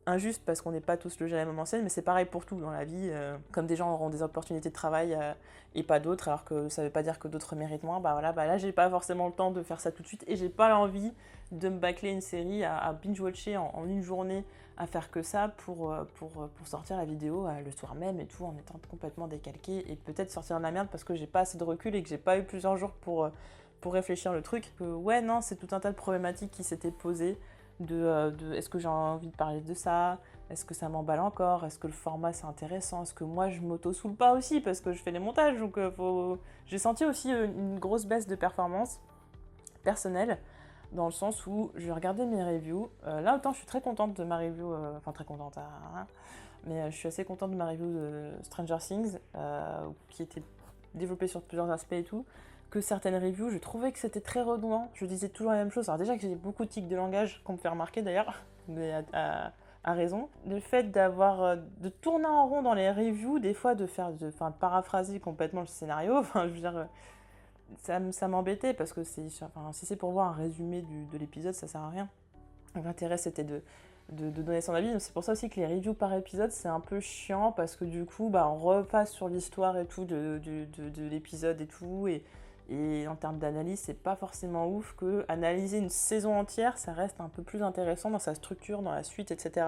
injuste parce qu'on n'est pas tous logés à la même enseigne, mais c'est pareil pour tout dans la vie. Comme des gens auront des opportunités de travail et pas d'autres, alors que ça veut pas dire que d'autres méritent moins, là j'ai pas forcément le temps de faire ça tout de suite et j'ai pas l'envie de me bâcler une série à binge-watcher en une journée, à faire que ça pour sortir la vidéo le soir même et tout, en étant complètement décalqué et peut-être sortir de la merde parce que j'ai pas assez de recul et que j'ai pas eu plusieurs jours pour réfléchir le truc. Ouais, non, c'est tout un tas de problématiques qui s'étaient posées. Est-ce que j'ai envie de parler de ça? Est-ce que ça m'emballe encore? Est-ce que le format c'est intéressant? Est-ce que moi je m'auto-soule pas aussi parce que je fais les montages? Donc j'ai senti aussi une grosse baisse de performance personnelle dans le sens où je regardais mes reviews. Là autant je suis très contente de ma review, enfin très contente, hein, mais je suis assez contente de ma review de Stranger Things qui était développée sur plusieurs aspects et tout. Que certaines reviews, je trouvais que c'était très redondant. Je disais toujours la même chose. Alors déjà que j'ai beaucoup de tics de langage qu'on me fait remarquer d'ailleurs, mais à raison. Le fait de tourner en rond dans les reviews, des fois de paraphraser complètement le scénario, je veux dire, ça m'embêtait parce que si c'est pour voir un résumé de l'épisode, ça sert à rien. L'intérêt c'était de donner son avis. C'est pour ça aussi que les reviews par épisode, c'est un peu chiant parce que du coup, on repasse sur l'histoire et tout de l'épisode et tout. Et en termes d'analyse, c'est pas forcément ouf que analyser une saison entière, ça reste un peu plus intéressant dans sa structure, dans la suite, etc.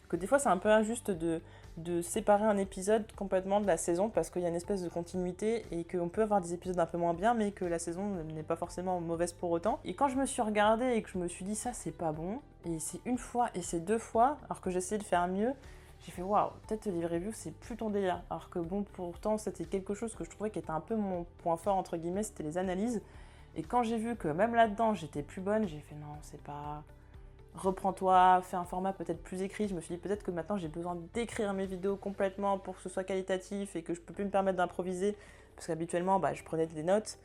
Que des fois, c'est un peu injuste de séparer un épisode complètement de la saison parce qu'il y a une espèce de continuité et qu'on peut avoir des épisodes un peu moins bien, mais que la saison n'est pas forcément mauvaise pour autant. Et quand je me suis regardée et que je me suis dit ça, c'est pas bon, et c'est une fois et c'est 2 fois, alors que j'essayais de faire mieux, j'ai fait waouh, peut-être les reviews c'est plus ton délire. Alors que bon, pourtant c'était quelque chose que je trouvais qui était un peu mon point fort entre guillemets, c'était les analyses. Et quand j'ai vu que même là-dedans j'étais plus bonne, j'ai fait non, c'est pas. Reprends-toi, fais un format peut-être plus écrit. Je me suis dit peut-être que maintenant j'ai besoin d'écrire mes vidéos complètement pour que ce soit qualitatif et que je peux plus me permettre d'improviser. Parce qu'habituellement je prenais des notes.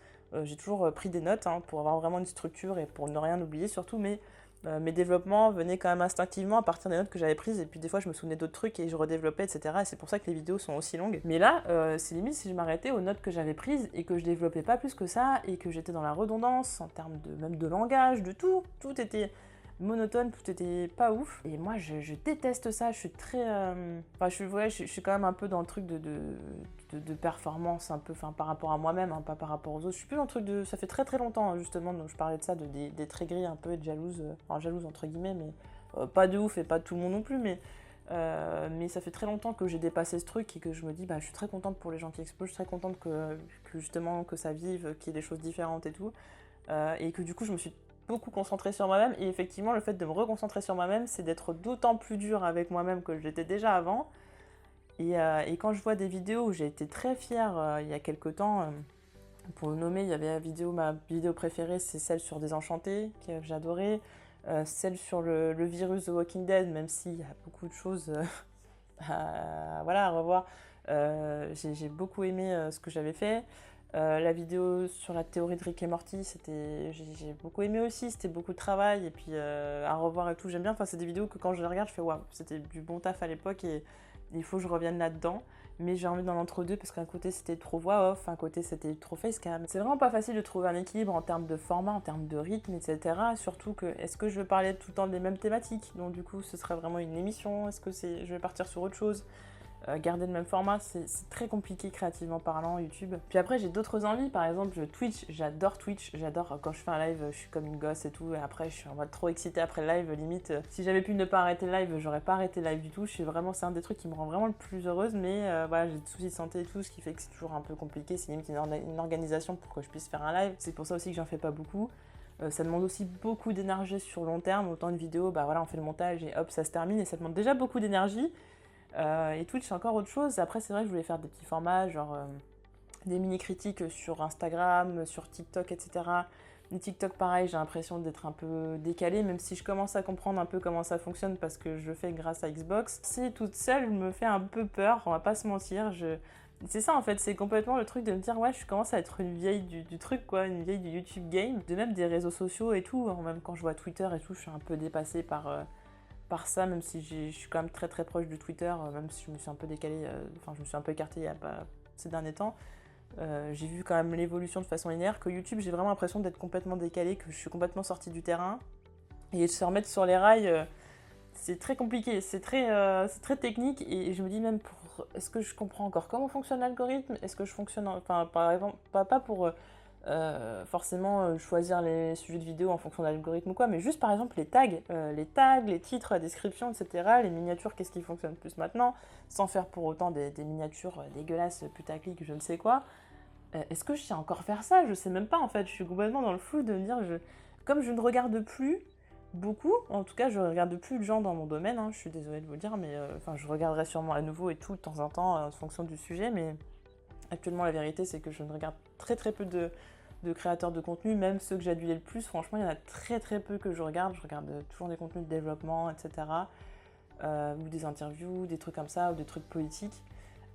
J'ai toujours pris des notes pour avoir vraiment une structure et pour ne rien oublier surtout, mais mes développements venaient quand même instinctivement à partir des notes que j'avais prises et puis des fois je me souvenais d'autres trucs et je redéveloppais, etc. Et c'est pour ça que les vidéos sont aussi longues. Mais là, c'est limite si je m'arrêtais aux notes que j'avais prises et que je développais pas plus que ça et que j'étais dans la redondance en termes même de langage, de tout. Tout était monotone, tout était pas ouf. Et moi, je déteste ça. Je suis très... je suis quand même un peu dans le truc de performance, un peu par rapport à moi-même, pas par rapport aux autres. Je suis plus dans le truc de... Ça fait très très longtemps, justement, donc je parlais de ça, d'être aigrie un peu, être jalouse. Jalouse entre guillemets, mais pas de ouf et pas de tout le monde non plus, mais ça fait très longtemps que j'ai dépassé ce truc et que je me dis, je suis très contente pour les gens qui explosent, je suis très contente que justement, que ça vive, qu'il y ait des choses différentes et tout. Et que du coup, je me suis beaucoup concentrée sur moi-même, et effectivement le fait de me reconcentrer sur moi-même, c'est d'être d'autant plus dur avec moi-même que je l'étais déjà avant. Et quand je vois des vidéos où j'ai été très fière il y a quelques temps, pour le nommer, il y avait ma vidéo préférée, c'est celle sur Désenchanté, que j'adorais, celle sur le virus The Walking Dead, même s'il y a beaucoup de choses à revoir, j'ai beaucoup aimé ce que j'avais fait. La vidéo sur la théorie de Rick et Morty, j'ai beaucoup aimé aussi, c'était beaucoup de travail et puis à revoir et tout, j'aime bien. Enfin, c'est des vidéos que quand je les regarde, je fais waouh, c'était du bon taf à l'époque et il faut que je revienne là-dedans. Mais j'ai envie d'en l'entre-deux parce qu'un côté c'était trop voix off, un côté c'était trop facecam. C'est vraiment pas facile de trouver un équilibre en termes de format, en termes de rythme, etc. Surtout que, est-ce que je veux parler tout le temps des mêmes thématiques? Donc du coup, ce serait vraiment une émission? Est-ce que je vais partir sur autre chose? Garder le même format, c'est très compliqué créativement parlant, YouTube. Puis après, j'ai d'autres envies, par exemple Twitch, j'adore Twitch, j'adore quand je fais un live, je suis comme une gosse et tout, et après je suis en mode trop excitée après le live, limite, si j'avais pu ne pas arrêter le live, j'aurais pas arrêté le live du tout, c'est un des trucs qui me rend vraiment le plus heureuse, mais j'ai des soucis de santé et tout, ce qui fait que c'est toujours un peu compliqué, c'est limite une organisation pour que je puisse faire un live, c'est pour ça aussi que j'en fais pas beaucoup. Ça demande aussi beaucoup d'énergie sur long terme, autant une vidéo, on fait le montage et hop, ça se termine, et ça demande déjà beaucoup d'énergie. Et Twitch, c'est encore autre chose. Après, c'est vrai que je voulais faire des petits formats, genre des mini-critiques sur Instagram, sur TikTok, etc. Les TikTok, pareil, j'ai l'impression d'être un peu décalée, même si je commence à comprendre un peu comment ça fonctionne parce que je le fais grâce à Xbox. C'est toute seule, me fait un peu peur, on va pas se mentir. C'est ça en fait, c'est complètement le truc de me dire ouais, je commence à être une vieille du truc quoi, une vieille du YouTube game, de même des réseaux sociaux et tout. Même quand je vois Twitter et tout, je suis un peu dépassée par ça, même si je suis quand même très très proche de Twitter, même si je me suis un peu décalée, enfin je me suis un peu écartée il y a pas ces derniers temps. J'ai vu quand même l'évolution de façon linéaire, que YouTube, j'ai vraiment l'impression d'être complètement décalée, que je suis complètement sortie du terrain. Et se remettre sur les rails, c'est très compliqué, c'est très technique. Et je me dis même, est-ce que je comprends encore comment fonctionne l'algorithme? Est-ce que je fonctionne, enfin par exemple, pas pour forcément choisir les sujets de vidéo en fonction de l'algorithme ou quoi, mais juste par exemple les tags, les titres, la description, etc. Les miniatures, qu'est-ce qui fonctionne plus maintenant, sans faire pour autant des miniatures dégueulasses, putaclic, je ne sais quoi. Est-ce que je sais encore faire ça? Je sais même pas en fait, je suis complètement dans le flou de me dire, comme je ne regarde plus beaucoup, en tout cas je regarde plus de gens dans mon domaine, hein, je suis désolée de vous le dire, mais enfin je regarderai sûrement à nouveau et tout de temps en temps en fonction du sujet, mais actuellement la vérité c'est que je ne regarde très très peu de créateurs de contenu, même ceux que j'adulais le plus, franchement il y en a très très peu que je regarde toujours des contenus de développement, etc. Ou des interviews, des trucs comme ça, ou des trucs politiques.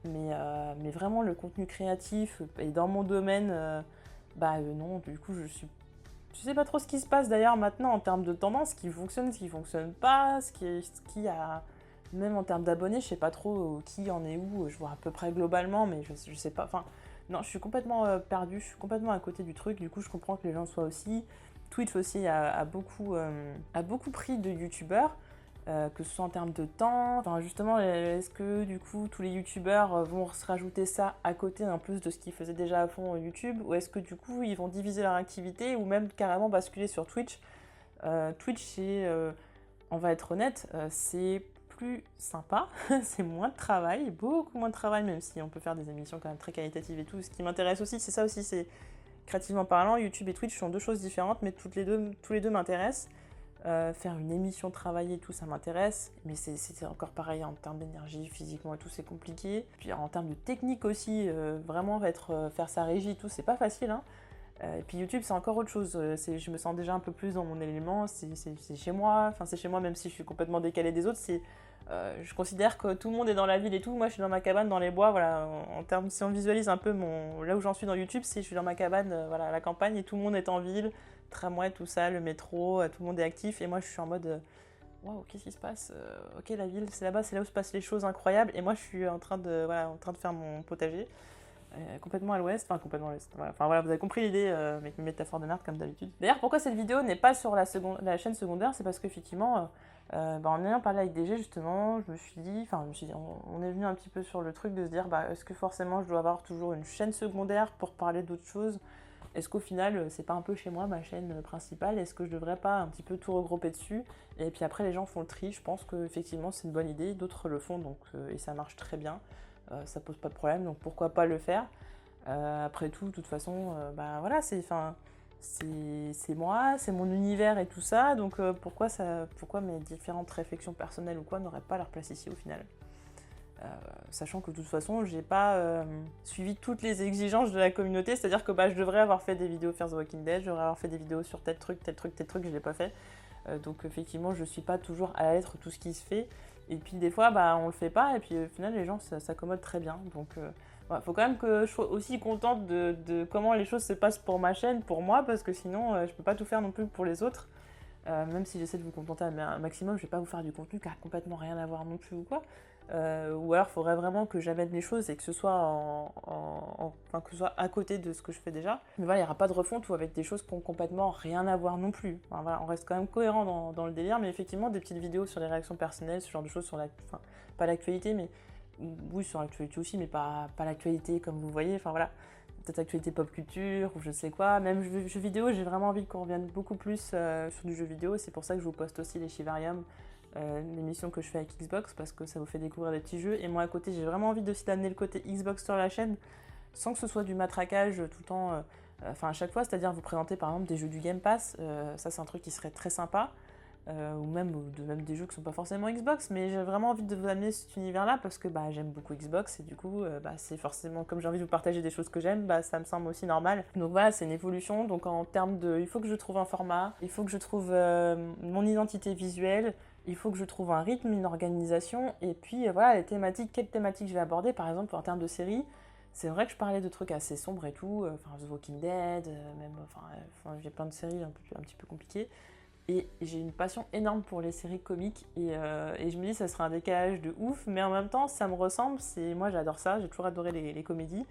Mais vraiment le contenu créatif et dans mon domaine, non, du coup je sais pas trop ce qui se passe d'ailleurs maintenant en termes de tendance, ce qui fonctionne pas, ce qui a, même en termes d'abonnés, je sais pas trop qui en est où, je vois à peu près globalement, mais je sais pas, enfin, non, je suis complètement perdue, je suis complètement à côté du truc, du coup je comprends que les gens soient aussi. Twitch aussi a beaucoup pris de youtubeurs, que ce soit en termes de temps, enfin justement, est-ce que du coup tous les youtubeurs vont se rajouter ça à côté en plus de ce qu'ils faisaient déjà à fond YouTube, ou est-ce que du coup ils vont diviser leur activité ou même carrément basculer sur Twitch? Twitch, on va être honnête, c'est plus sympa, c'est moins de travail, beaucoup moins de travail, même si on peut faire des émissions quand même très qualitatives et tout. Ce qui m'intéresse aussi, c'est ça aussi, c'est créativement parlant, YouTube et Twitch sont deux choses différentes, mais tous les deux m'intéressent. Faire une émission, travailler et tout, ça m'intéresse, mais c'est encore pareil en termes d'énergie, physiquement et tout, c'est compliqué. Puis en termes de technique aussi, vraiment faire sa régie et tout, c'est pas facile, hein. Et puis YouTube, c'est encore autre chose. Je me sens déjà un peu plus dans mon élément. C'est chez moi. Enfin, c'est chez moi, même si je suis complètement décalée des autres. Je considère que tout le monde est dans la ville et tout. Moi, je suis dans ma cabane, dans les bois. Voilà. En termes, si on visualise un peu là où j'en suis dans YouTube, je suis dans ma cabane, voilà, à la campagne, et tout le monde est en ville. Tramway, tout ça, le métro, tout le monde est actif. Et moi, je suis en mode, waouh, qu'est-ce qui se passe? Ok, la ville, c'est là-bas, c'est là où se passent les choses incroyables. Et moi, je suis en train de faire mon potager. Complètement à l'ouest, enfin complètement à l'ouest. Voilà. Enfin voilà, vous avez compris l'idée avec mes métaphores de merde comme d'habitude. D'ailleurs, pourquoi cette vidéo n'est pas sur la chaîne secondaire, c'est parce qu'effectivement, en ayant parlé avec DG justement, on est venu un petit peu sur le truc de se dire, est-ce que forcément je dois avoir toujours une chaîne secondaire pour parler d'autres choses? Est-ce qu'au final, c'est pas un peu chez moi ma chaîne principale? Est-ce que je devrais pas un petit peu tout regrouper dessus? Et puis après, les gens font le tri. Je pense qu'effectivement, c'est une bonne idée. D'autres le font, donc, et ça marche très bien. Ça pose pas de problème, donc pourquoi pas le faire? Après tout, de toute façon, voilà, c'est moi, c'est mon univers et tout ça, donc pourquoi mes différentes réflexions personnelles ou quoi n'auraient pas leur place ici au final? Sachant que de toute façon, j'ai pas suivi toutes les exigences de la communauté, c'est-à-dire que je devrais avoir fait des vidéos Fear the Walking Dead, je devrais avoir fait des vidéos sur tel truc, je l'ai pas fait. Donc effectivement, je suis pas toujours à la lettre tout ce qui se fait. Et puis des fois, on le fait pas, et puis au final, les gens s'accommodent très bien. Donc faut quand même que je sois aussi contente de comment les choses se passent pour ma chaîne, pour moi, parce que sinon, je peux pas tout faire non plus pour les autres. Même si j'essaie de vous contenter un maximum, je vais pas vous faire du contenu qui a complètement rien à voir non plus ou quoi. Ou alors, il faudrait vraiment que j'amène les choses et que ce soit que ce soit à côté de ce que je fais déjà. Mais voilà, il n'y aura pas de refonte ou avec des choses qui n'ont complètement rien à voir non plus. Enfin, voilà, on reste quand même cohérent dans le délire, mais effectivement, des petites vidéos sur les réactions personnelles, ce genre de choses sur pas l'actualité, mais oui, sur l'actualité aussi, mais pas l'actualité comme vous voyez. Enfin voilà, peut-être actualité pop culture ou je sais quoi. Même jeux vidéo, j'ai vraiment envie qu'on revienne beaucoup plus sur du jeu vidéo. C'est pour ça que je vous poste aussi les Shivarium, l'émission que je fais avec Xbox, parce que ça vous fait découvrir des petits jeux. Et moi à côté, j'ai vraiment envie aussi d'amener le côté Xbox sur la chaîne, sans que ce soit du matraquage tout le temps, à chaque fois, c'est-à-dire vous présenter par exemple des jeux du Game Pass. Ça c'est un truc qui serait très sympa. ou même des jeux qui sont pas forcément Xbox, mais j'ai vraiment envie de vous amener cet univers-là parce que j'aime beaucoup Xbox et du coup c'est forcément, comme j'ai envie de vous partager des choses que j'aime, ça me semble aussi normal. Donc voilà, c'est une évolution, donc en termes de, il faut que je trouve un format, il faut que je trouve mon identité visuelle, il faut que je trouve un rythme, une organisation, et puis voilà, les thématiques, quelles thématiques je vais aborder, par exemple en termes de séries. C'est vrai que je parlais de trucs assez sombres et tout, The Walking Dead, j'ai plein de séries un petit peu compliquées. Et j'ai une passion énorme pour les séries comiques et je me dis que ça serait un décalage de ouf, mais en même temps ça me ressemble, moi j'adore ça, j'ai toujours adoré les comédies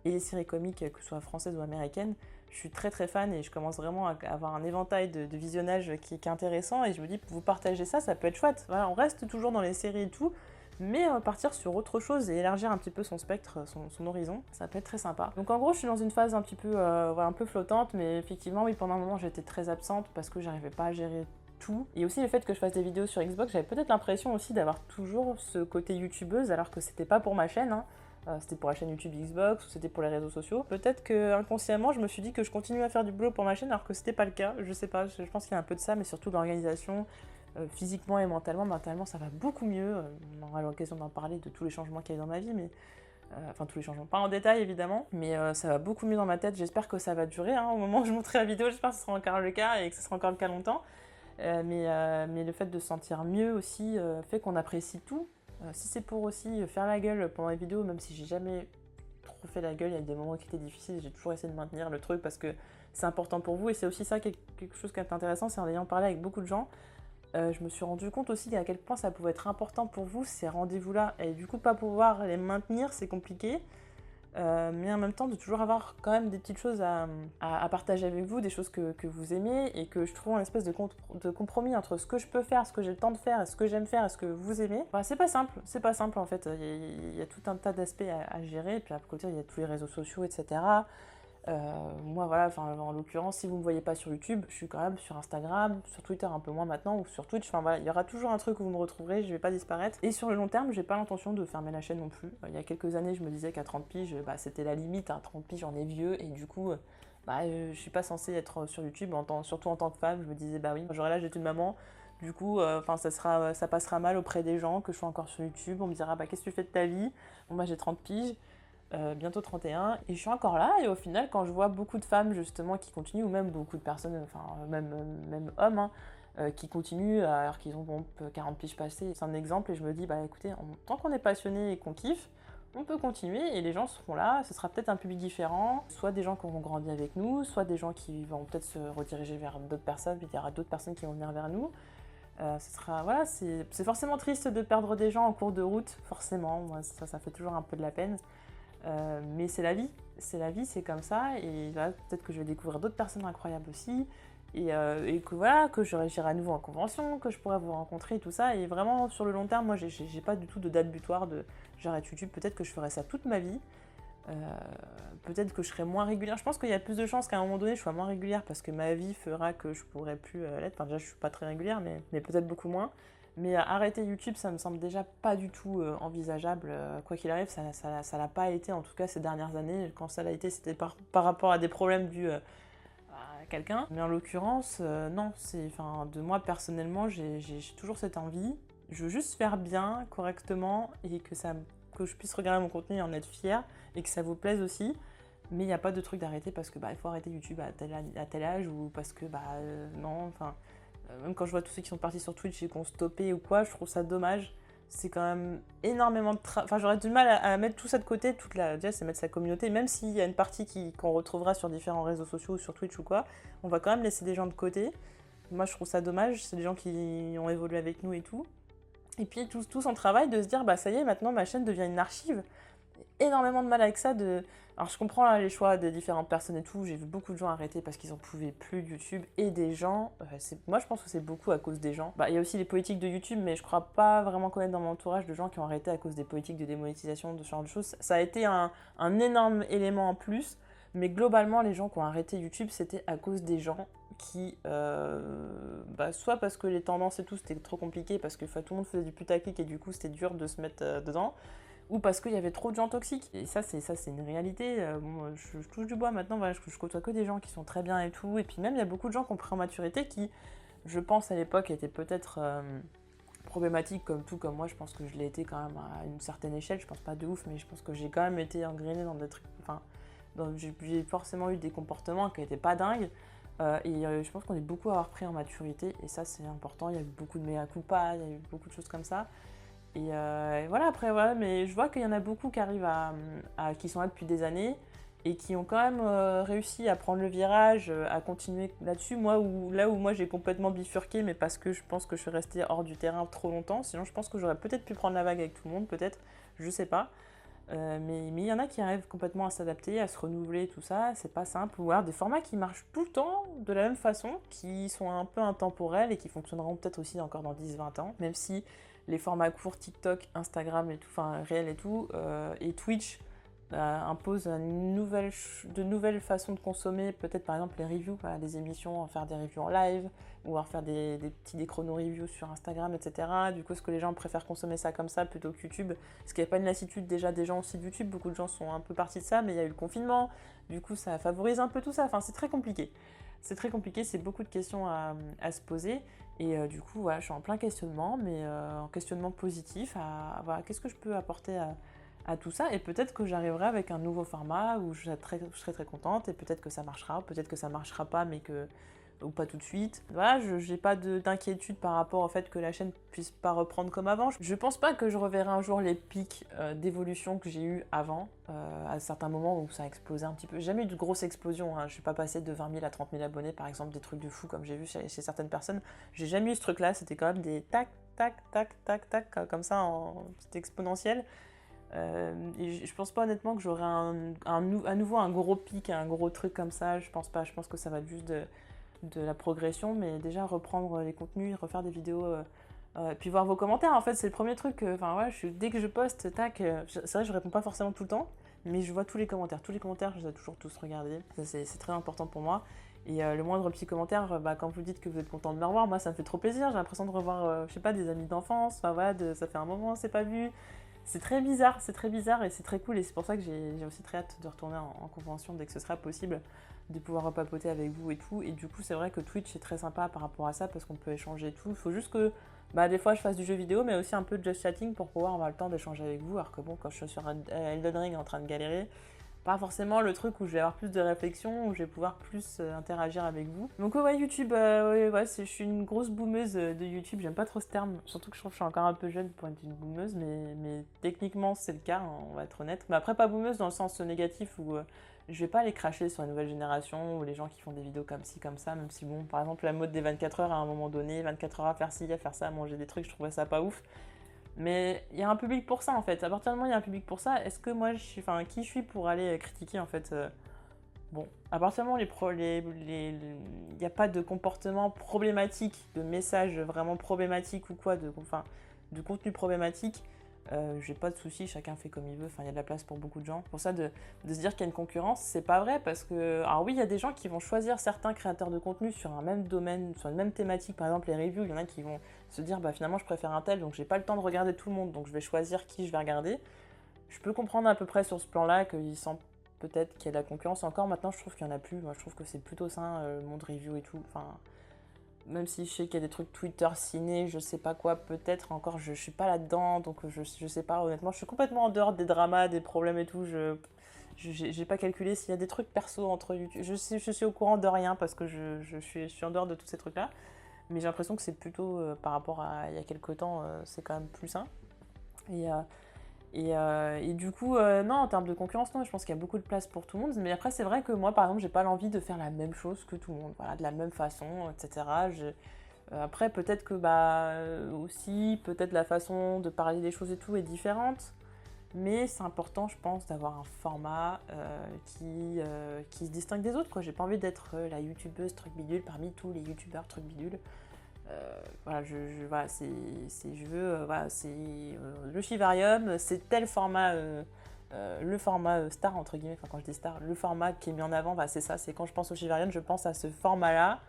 et les séries comiques, que ce soit françaises ou américaines, je suis très très fan et je commence vraiment à avoir un éventail de visionnage qui est intéressant et je me dis vous partagez ça, ça peut être chouette. Voilà, on reste toujours dans les séries et tout, mais partir sur autre chose et élargir un petit peu son spectre, son horizon, ça peut être très sympa. Donc en gros, je suis dans une phase un petit peu, un peu flottante, mais effectivement, oui, pendant un moment, j'étais très absente parce que j'arrivais pas à gérer tout. Et aussi le fait que je fasse des vidéos sur Xbox, j'avais peut-être l'impression aussi d'avoir toujours ce côté youtubeuse, alors que c'était pas pour ma chaîne, hein. C'était pour la chaîne YouTube Xbox ou c'était pour les réseaux sociaux. Peut-être que inconsciemment, je me suis dit que je continuais à faire du boulot pour ma chaîne alors que c'était pas le cas. Je sais pas, je pense qu'il y a un peu de ça, mais surtout l'organisation. Physiquement et mentalement ça va beaucoup mieux. On aura l'occasion d'en parler de tous les changements qu'il y a eu dans ma vie, mais enfin tous les changements, pas en détail évidemment, mais ça va beaucoup mieux dans ma tête. J'espère que ça va durer, hein, au moment où je montrerai la vidéo, j'espère que ce sera encore le cas et que ce sera encore le cas longtemps. Mais le fait de se sentir mieux aussi fait qu'on apprécie tout. Si c'est pour aussi faire la gueule pendant les vidéos, même si j'ai jamais trop fait la gueule, il y a des moments qui étaient difficiles, j'ai toujours essayé de maintenir le truc parce que c'est important pour vous et c'est aussi ça quelque chose qui est intéressant, c'est en ayant parlé avec beaucoup de gens. Je me suis rendu compte aussi à quel point ça pouvait être important pour vous, ces rendez-vous-là. Et du coup, pas pouvoir les maintenir, c'est compliqué. Mais en même temps, de toujours avoir quand même des petites choses à partager avec vous, des choses que vous aimez, et que je trouve un espèce de compromis entre ce que je peux faire, ce que j'ai le temps de faire, et ce que j'aime faire, et ce que vous aimez. C'est pas simple en fait. Il y a tout un tas d'aspects à gérer, et puis à côté, il y a tous les réseaux sociaux, etc. Moi voilà, en l'occurrence, si vous ne me voyez pas sur YouTube, je suis quand même sur Instagram, sur Twitter un peu moins maintenant, ou sur Twitch, voilà, il y aura toujours un truc où vous me retrouverez, je vais pas disparaître. Et sur le long terme, j'ai pas l'intention de fermer la chaîne non plus. Il y a quelques années, je me disais qu'à 30 piges, c'était la limite, à 30 piges, j'en ai vieux, et du coup, je suis pas censée être sur YouTube, surtout en tant que femme, je me disais, oui, j'aurai l'âge d'une maman, du coup, ça passera mal auprès des gens que je sois encore sur YouTube, on me dira, qu'est-ce que tu fais de ta vie? Bon, j'ai 30 piges. Bientôt 31, et je suis encore là, et au final, quand je vois beaucoup de femmes justement qui continuent, ou même beaucoup de personnes, même hommes, hein, qui continuent alors qu'ils ont 40 piges passées, c'est un exemple, et je me dis, écoutez, tant qu'on est passionné et qu'on kiffe, on peut continuer, et les gens seront là, ce sera peut-être un public différent, soit des gens qui auront grandi avec nous, soit des gens qui vont peut-être se rediriger vers d'autres personnes, puis il y aura d'autres personnes qui vont venir vers nous. Voilà, c'est forcément triste de perdre des gens en cours de route, forcément, moi ça fait toujours un peu de la peine. Mais c'est la vie, c'est comme ça, et là, peut-être que je vais découvrir d'autres personnes incroyables aussi, et que voilà, que j'irai à nouveau en convention, que je pourrai vous rencontrer et tout ça, et vraiment sur le long terme, moi j'ai pas du tout de date butoir de j'arrête YouTube, peut-être que je ferai ça toute ma vie, peut-être que je serai moins régulière, je pense qu'il y a plus de chances qu'à un moment donné je sois moins régulière parce que ma vie fera que je pourrai plus l'être, enfin déjà je suis pas très régulière, mais peut-être beaucoup moins. Mais arrêter YouTube, ça me semble déjà pas du tout envisageable. Quoi qu'il arrive, ça l'a pas été, en tout cas ces dernières années. Quand ça l'a été, c'était par rapport à des problèmes dus à quelqu'un. Mais en l'occurrence, non. De moi, personnellement, j'ai toujours cette envie. Je veux juste faire bien, correctement, et que je puisse regarder mon contenu et en être fière, et que ça vous plaise aussi. Mais il n'y a pas de truc d'arrêter parce que il faut arrêter YouTube à tel âge, ou parce que non, même quand je vois tous ceux qui sont partis sur Twitch et qui ont stoppé ou quoi, je trouve ça dommage. C'est quand même énormément de travail. Enfin, j'aurais du mal à mettre tout ça de côté. Déjà, c'est mettre sa communauté. Même s'il y a une partie qu'on retrouvera sur différents réseaux sociaux, sur Twitch ou quoi, on va quand même laisser des gens de côté. Moi, je trouve ça dommage. C'est des gens qui ont évolué avec nous et tout. Et puis, tout son travail de se dire, ça y est, maintenant, ma chaîne devient une archive. Énormément de mal avec ça. Alors je comprends là, les choix des différentes personnes et tout, j'ai vu beaucoup de gens arrêter parce qu'ils en pouvaient plus de YouTube, et des gens, moi je pense que c'est beaucoup à cause des gens. Il y a aussi les politiques de YouTube, mais je crois pas vraiment connaître dans mon entourage de gens qui ont arrêté à cause des politiques de démonétisation, de ce genre de choses. Ça a été un énorme élément en plus, mais globalement les gens qui ont arrêté YouTube, c'était à cause des gens qui, soit parce que les tendances et tout c'était trop compliqué, parce que tout le monde faisait du putaclic et du coup c'était dur de se mettre dedans, ou parce qu'il y avait trop de gens toxiques. Et ça, c'est une réalité. Je touche du bois maintenant, voilà, je côtoie que des gens qui sont très bien et tout. Et puis même, il y a beaucoup de gens qui ont pris en maturité qui je pense à l'époque était peut-être problématique comme moi, je pense que je l'ai été quand même à une certaine échelle, je pense pas de ouf, mais je pense que j'ai quand même été engrainée dans des trucs, enfin, j'ai forcément eu des comportements qui n'étaient pas dingues, je pense qu'on est beaucoup à avoir pris en maturité, et ça c'est important, il y a eu beaucoup de mea culpa, il y a eu beaucoup de choses comme ça, et voilà, après, voilà, mais je vois qu'il y en a beaucoup qui arrivent qui sont là depuis des années, et qui ont quand même réussi à prendre le virage, à continuer là-dessus. Là où moi j'ai complètement bifurqué, mais parce que je pense que je suis restée hors du terrain trop longtemps. Sinon, je pense que j'aurais peut-être pu prendre la vague avec tout le monde, peut-être, je sais pas. Mais il y en a qui arrivent complètement à s'adapter, à se renouveler, tout ça, c'est pas simple. Ou alors des formats qui marchent tout le temps de la même façon, qui sont un peu intemporels et qui fonctionneront peut-être aussi encore dans 10-20 ans, même si les formats courts, TikTok, Instagram et tout, enfin réel et tout, et Twitch impose de nouvelles façons de consommer, peut-être par exemple les reviews, voilà, des émissions, faire des reviews en live, ou alors faire des chrono-reviews sur Instagram, etc. Du coup, est-ce que les gens préfèrent consommer ça comme ça plutôt que YouTube? Parce qu'il n'y a pas une lassitude déjà des gens aussi de YouTube, beaucoup de gens sont un peu partis de ça, mais il y a eu le confinement, du coup ça favorise un peu tout ça, enfin c'est très compliqué. C'est très compliqué, c'est beaucoup de questions à se poser, et du coup voilà, je suis en plein questionnement, mais en questionnement positif, voilà, qu'est-ce que je peux apporter à tout ça, et peut-être que j'arriverai avec un nouveau format où je serai très contente, et peut-être que ça marchera, peut-être que ça marchera pas, ou pas tout de suite. Voilà, je n'ai pas d'inquiétude par rapport au fait que la chaîne puisse pas reprendre comme avant. Je pense pas que je reverrai un jour les pics d'évolution que j'ai eu avant, à certains moments où ça a explosé un petit peu. J'ai jamais eu de grosse explosion, hein. Je suis pas passée de 20 000 à 30 000 abonnés, par exemple, des trucs de fou comme j'ai vu chez certaines personnes. J'ai jamais eu ce truc-là, c'était quand même des tac, tac, tac, tac, tac, comme ça, c'était exponentiel. Et je pense pas honnêtement que j'aurai à nouveau un gros pic, un gros truc comme ça, je pense pas. Je pense que ça va être juste de la progression, mais déjà reprendre les contenus, refaire des vidéos, puis voir vos commentaires. En fait, c'est le premier truc. Enfin, ouais, dès que je poste, tac, c'est vrai, je réponds pas forcément tout le temps, mais je vois tous les commentaires. Tous les commentaires, je les ai toujours tous regardés. Ça, c'est très important pour moi. Et le moindre petit commentaire, quand vous dites que vous êtes content de me revoir, moi ça me fait trop plaisir. J'ai l'impression de revoir, je sais pas, des amis d'enfance. Enfin voilà, ça fait un moment, c'est pas vu. C'est très bizarre et c'est très cool, et c'est pour ça que j'ai aussi très hâte de retourner en convention dès que ce sera possible, de pouvoir repapoter avec vous et tout. Et du coup, c'est vrai que Twitch est très sympa par rapport à ça parce qu'on peut échanger et tout. Il faut juste que des fois je fasse du jeu vidéo, mais aussi un peu de just chatting pour pouvoir avoir le temps d'échanger avec vous. Alors que bon, quand je suis sur Elden Ring en train de galérer, pas forcément le truc où je vais avoir plus de réflexion, où je vais pouvoir plus interagir avec vous. Donc ouais, YouTube, je suis une grosse boomeuse de YouTube, j'aime pas trop ce terme, surtout que je trouve que je suis encore un peu jeune pour être une boomeuse, mais techniquement c'est le cas, hein, on va être honnête. Mais après pas boomeuse dans le sens négatif où je vais pas aller cracher sur la nouvelle génération ou les gens qui font des vidéos comme ci, comme ça, même si bon, par exemple la mode des 24 heures à un moment donné, 24 heures à faire ci, à faire ça, à manger des trucs, je trouvais ça pas ouf. Mais il y a un public pour ça en fait. À partir du moment où il y a un public pour ça, est-ce que moi qui je suis pour aller critiquer en fait Bon, à partir du moment où il n'y a pas de comportement problématique, de message vraiment problématique ou quoi, de contenu problématique, j'ai pas de soucis, chacun fait comme il veut, enfin il y a de la place pour beaucoup de gens. Pour ça, de se dire qu'il y a une concurrence, c'est pas vrai parce que, alors oui, il y a des gens qui vont choisir certains créateurs de contenu sur un même domaine, sur une même thématique, par exemple les reviews, il y en a qui vont se dire finalement je préfère un tel, donc j'ai pas le temps de regarder tout le monde, donc je vais choisir qui je vais regarder. Je peux comprendre à peu près sur ce plan-là qu'ils sentent peut-être qu'il y a de la concurrence. Encore maintenant, je trouve qu'il y en a plus. Moi, je trouve que c'est plutôt sain, le monde review et tout. Enfin, même si je sais qu'il y a des trucs Twitter ciné, je sais pas quoi, peut-être encore, je suis pas là-dedans, donc je sais pas, honnêtement, je suis complètement en dehors des dramas, des problèmes et tout. J'ai pas calculé s'il y a des trucs perso entre YouTube. Je suis au courant de rien parce que je suis en dehors de tous ces trucs-là. Mais j'ai l'impression que c'est plutôt par rapport à il y a quelques temps, c'est quand même plus sain. Et du coup, non, en termes de concurrence, non, je pense qu'il y a beaucoup de place pour tout le monde. Mais après, c'est vrai que moi, par exemple, j'ai pas l'envie de faire la même chose que tout le monde, voilà, de la même façon, etc. Après, peut-être que aussi, peut-être la façon de parler des choses et tout est différente. Mais c'est important, je pense, d'avoir un format qui se distingue des autres, quoi. J'ai pas envie d'être la youtubeuse truc bidule parmi tous les youtubeurs truc bidule. Voilà, voilà, c'est le Chivarium, c'est tel format, le format star entre guillemets, enfin quand je dis star, le format qui est mis en avant, c'est ça, c'est quand je pense au Chivarium, je pense à ce format-là,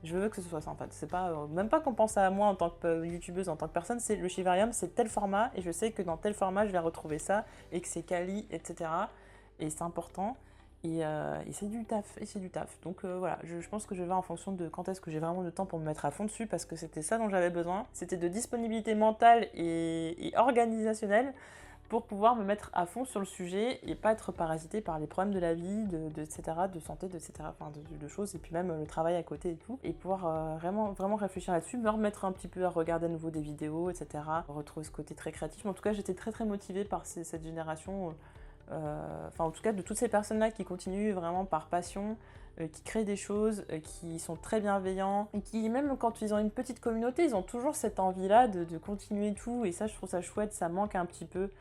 je veux que ce soit ça en fait, c'est pas, même pas qu'on pense à moi en tant que youtubeuse, en tant que personne, c'est le Chivarium, c'est tel format, et je sais que dans tel format je vais retrouver ça, et que c'est quali, etc. Et c'est important. Et c'est du taf, Donc voilà, je pense que je vais en fonction de quand est-ce que j'ai vraiment le temps pour me mettre à fond dessus, parce que c'était ça dont j'avais besoin. C'était de disponibilité mentale et organisationnelle pour pouvoir me mettre à fond sur le sujet et pas être parasité par les problèmes de la vie, etc., de santé, etc., enfin de choses, et puis même le travail à côté et tout, et pouvoir vraiment réfléchir là-dessus, me remettre un petit peu à regarder à nouveau des vidéos, etc., retrouver ce côté très créatif. Mais en tout cas, j'étais très motivée par cette génération, en tout cas de toutes ces personnes-là qui continuent vraiment par passion, qui créent des choses, qui sont très bienveillants, et qui, même quand ils ont une petite communauté, ils ont toujours cette envie-là de continuer tout, et ça, je trouve ça chouette, ça manque un petit peu.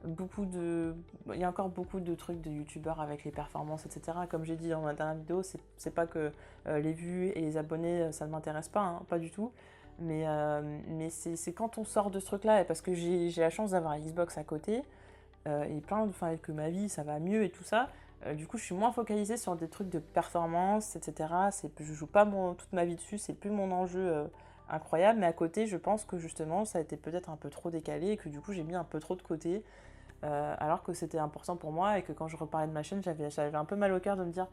Il y a encore beaucoup de trucs de youtubeurs avec les performances, etc. Comme j'ai dit dans ma dernière vidéo, c'est pas que les vues et les abonnés, ça ne m'intéresse pas, hein, pas du tout. Mais c'est quand on sort de ce truc-là, et parce que j'ai la chance d'avoir une Xbox à côté, et que ma vie, ça va mieux et tout ça. Du coup, je suis moins focalisée sur des trucs de performance, etc. Je joue pas toute ma vie dessus, c'est plus mon enjeu incroyable. Mais à côté, je pense que justement, ça a été peut-être un peu trop décalé et que du coup, j'ai mis un peu trop de côté. Alors que c'était important pour moi, et que quand je reparlais de ma chaîne, j'avais un peu mal au cœur de me dire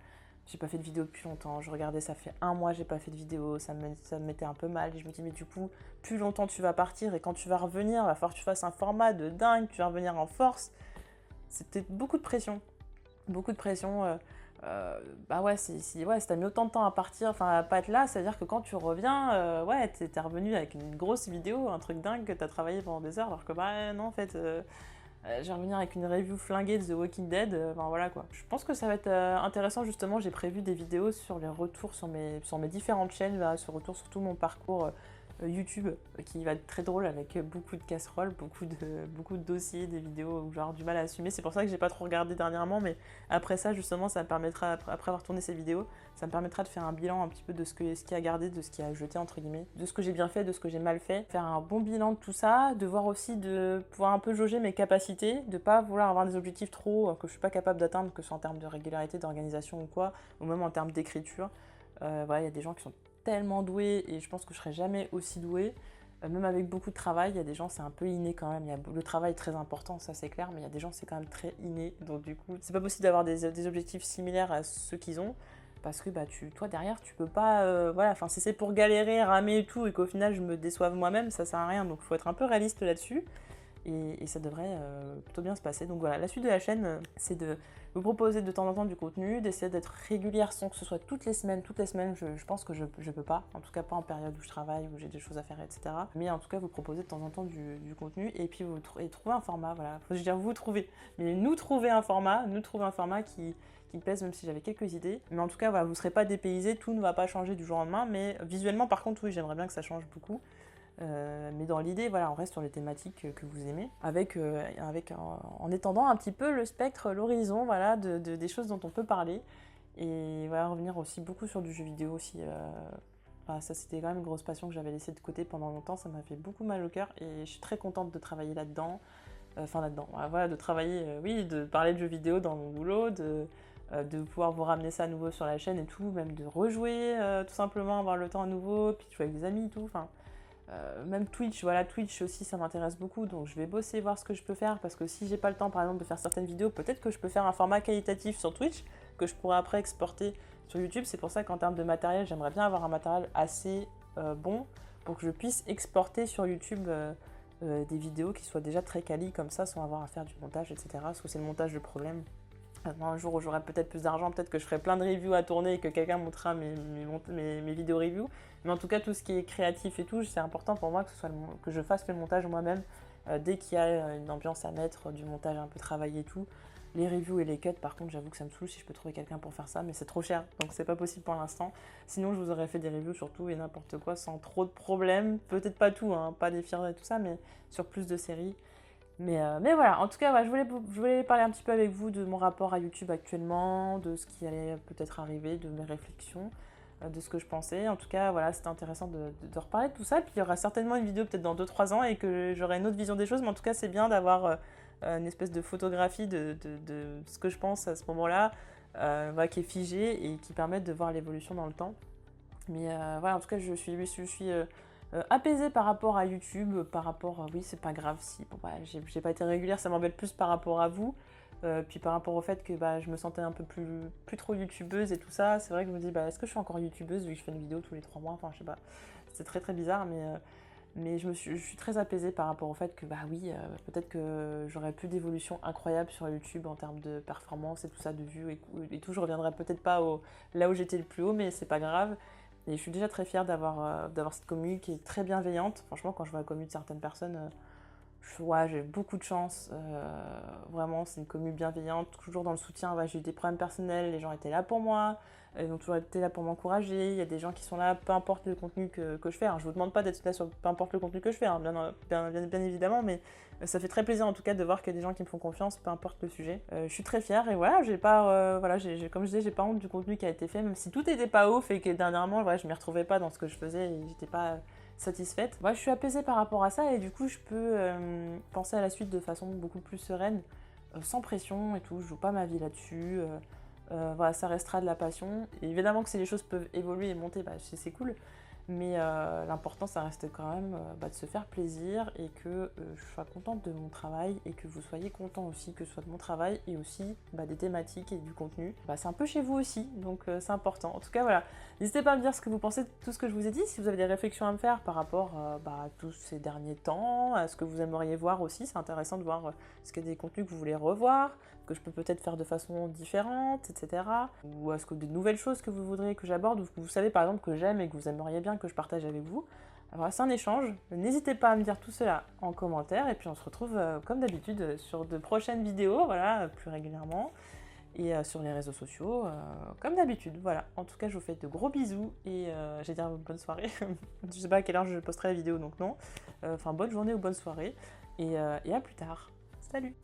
j'ai pas fait de vidéo depuis longtemps, je regardais, ça fait 1 mois j'ai pas fait de vidéo, ça me mettait un peu mal, et je me dis mais du coup plus longtemps tu vas partir, et quand tu vas revenir, il va falloir que tu fasses un format de dingue, tu vas revenir en force. C'était beaucoup de pression, bah ouais, si t'as mis autant de temps à partir, enfin à pas être là, c'est-à-dire que quand tu reviens, ouais, t'es revenu avec une grosse vidéo, un truc dingue que t'as travaillé pendant des heures, alors que bah non, en fait, je vais revenir avec une review flinguée de The Walking Dead, enfin voilà quoi. Je pense que ça va être intéressant, justement, j'ai prévu des vidéos sur les retours sur mes différentes chaînes, là, sur retour sur tout mon parcours YouTube, qui va être très drôle, avec beaucoup de casseroles, beaucoup de dossiers, des vidéos où j'ai du mal à assumer. C'est pour ça que j'ai pas trop regardé dernièrement, mais après ça, justement, ça me permettra, après avoir tourné ces vidéos, ça me permettra de faire un bilan un petit peu de ce qui a gardé, de ce qui a jeté, entre guillemets, de ce que j'ai bien fait, de ce que j'ai mal fait, faire un bon bilan de tout ça, de voir aussi, de pouvoir un peu jauger mes capacités, de pas vouloir avoir des objectifs trop que je suis pas capable d'atteindre, que ce soit en termes de régularité, d'organisation ou quoi, ou même en termes d'écriture. Voilà, il y a des gens qui sont tellement douée, et je pense que je serai jamais aussi douée. Même avec beaucoup de travail, il y a des gens, c'est un peu inné quand même. Le travail est très important, ça c'est clair, mais il y a des gens, c'est quand même très inné. Donc du coup, c'est pas possible d'avoir des objectifs similaires à ceux qu'ils ont, parce que bah, toi derrière, tu peux pas. Voilà, enfin, si c'est pour galérer, ramer et tout, et qu'au final je me déçoive moi-même, ça sert à rien. Donc il faut être un peu réaliste là-dessus. Et ça devrait plutôt bien se passer. Donc voilà, la suite de la chaîne, c'est de vous proposer de temps en temps du contenu, d'essayer d'être régulière sans que ce soit toutes les semaines. Toutes les semaines, je pense que je peux pas, en tout cas pas en période où je travaille, où j'ai des choses à faire, etc. Mais en tout cas, vous proposer de temps en temps du contenu, et puis trouver un format, voilà. Faut dire vous trouver, mais nous trouver un format qui me plaise, même si j'avais quelques idées. Mais en tout cas, voilà, vous ne serez pas dépaysés, tout ne va pas changer du jour au lendemain, mais visuellement, par contre, oui, j'aimerais bien que ça change beaucoup. Mais dans l'idée, voilà, on reste sur les thématiques que vous aimez, en étendant un petit peu le spectre, l'horizon, voilà, des choses dont on peut parler. Et voilà, revenir aussi beaucoup sur du jeu vidéo aussi. Ça, c'était quand même une grosse passion que j'avais laissée de côté pendant longtemps, ça m'a fait beaucoup mal au cœur, et je suis très contente de travailler là-dedans. Voilà, de travailler, oui, de parler de jeux vidéo dans mon boulot, de pouvoir vous ramener ça à nouveau sur la chaîne et tout, même de rejouer, tout simplement, avoir le temps à nouveau, puis de jouer avec des amis et tout, enfin... même Twitch, voilà, Twitch aussi ça m'intéresse beaucoup, donc je vais bosser, voir ce que je peux faire, parce que si j'ai pas le temps par exemple de faire certaines vidéos, peut-être que je peux faire un format qualitatif sur Twitch que je pourrais après exporter sur YouTube. C'est pour ça qu'en termes de matériel, j'aimerais bien avoir un matériel assez bon pour que je puisse exporter sur YouTube des vidéos qui soient déjà très quali comme ça, sans avoir à faire du montage, etc. Parce que c'est le montage le problème. Un jour où j'aurai peut-être plus d'argent, peut-être que je ferai plein de reviews à tourner et que quelqu'un montrera mes vidéos reviews. Mais en tout cas, tout ce qui est créatif et tout, c'est important pour moi que je fasse le montage moi-même. Dès qu'il y a une ambiance à mettre, du montage un peu travaillé et tout. Les reviews et les cuts, par contre, j'avoue que ça me saoule si je peux trouver quelqu'un pour faire ça, mais c'est trop cher, donc c'est pas possible pour l'instant. Sinon, je vous aurais fait des reviews sur tout et n'importe quoi sans trop de problèmes. Peut-être pas tout, hein, pas des films et tout ça, mais sur plus de séries. Mais voilà, en tout cas, ouais, je voulais parler un petit peu avec vous de mon rapport à YouTube actuellement, de ce qui allait peut-être arriver, de mes réflexions, de ce que je pensais. En tout cas, voilà, c'était intéressant de reparler de tout ça. Puis il y aura certainement une vidéo peut-être dans 2-3 ans et que j'aurai une autre vision des choses. Mais en tout cas, c'est bien d'avoir une espèce de photographie de ce que je pense à ce moment-là, voilà, qui est figée et qui permet de voir l'évolution dans le temps. Mais voilà, en tout cas, je suis apaisée par rapport à YouTube, par rapport... oui, c'est pas grave si... Bon, bah, j'ai pas été régulière, ça m'embête plus par rapport à vous. Puis par rapport au fait que bah, je me sentais un peu plus trop youtubeuse et tout ça, c'est vrai que je me dis, bah, est-ce que je suis encore youtubeuse vu que je fais une vidéo tous les 3 mois, enfin je sais pas, c'est très très bizarre, mais je suis très apaisée par rapport au fait que, bah oui, peut-être que j'aurais plus d'évolution incroyable sur YouTube en termes de performance et tout ça, de vues et tout. Je reviendrai peut-être pas là où j'étais le plus haut, mais c'est pas grave. Et je suis déjà très fière d'avoir cette commu qui est très bienveillante. Franchement, quand je vois la commu de certaines personnes, ouais, j'ai beaucoup de chance. Vraiment, c'est une commu bienveillante, toujours dans le soutien. Ouais, j'ai eu des problèmes personnels, les gens étaient là pour moi. Ils ont toujours été là pour m'encourager. Il y a des gens qui sont là, peu importe le contenu que je fais. Alors, je vous demande pas d'être là sur peu importe le contenu que je fais, hein, bien évidemment, mais ça fait très plaisir en tout cas de voir qu'il y a des gens qui me font confiance, peu importe le sujet. Je suis très fière et voilà, j'ai pas, voilà, comme je disais, j'ai pas honte du contenu qui a été fait, même si tout n'était pas ouf et que dernièrement, ouais, je m'y retrouvais pas dans ce que je faisais et j'étais pas satisfaite. Moi, je suis apaisée par rapport à ça et du coup, je peux penser à la suite de façon beaucoup plus sereine, sans pression et tout. Je joue pas ma vie là-dessus. Voilà, ça restera de la passion. Et évidemment que si les choses peuvent évoluer et monter, bah, c'est cool. Mais l'important, ça reste quand même de se faire plaisir et que je sois contente de mon travail et que vous soyez content aussi, que ce soit de mon travail et aussi des thématiques et du contenu. C'est un peu chez vous aussi, donc c'est important. En tout cas, voilà. N'hésitez pas à me dire ce que vous pensez de tout ce que je vous ai dit, si vous avez des réflexions à me faire par rapport à tous ces derniers temps, à ce que vous aimeriez voir aussi. C'est intéressant de voir ce qu'il y a des contenus que vous voulez revoir, que je peux peut-être faire de façon différente, etc. Ou est-ce que des nouvelles choses que vous voudriez que j'aborde, ou que vous savez par exemple que j'aime et que vous aimeriez bien que je partage avec vous. Alors c'est un échange, n'hésitez pas à me dire tout cela en commentaire, et puis on se retrouve comme d'habitude sur de prochaines vidéos, voilà, plus régulièrement, et sur les réseaux sociaux, comme d'habitude, voilà. En tout cas, je vous fais de gros bisous, et j'allais dire bonne soirée, je sais pas à quelle heure je posterai la vidéo, donc non. Enfin, bonne journée ou bonne soirée, et à plus tard. Salut!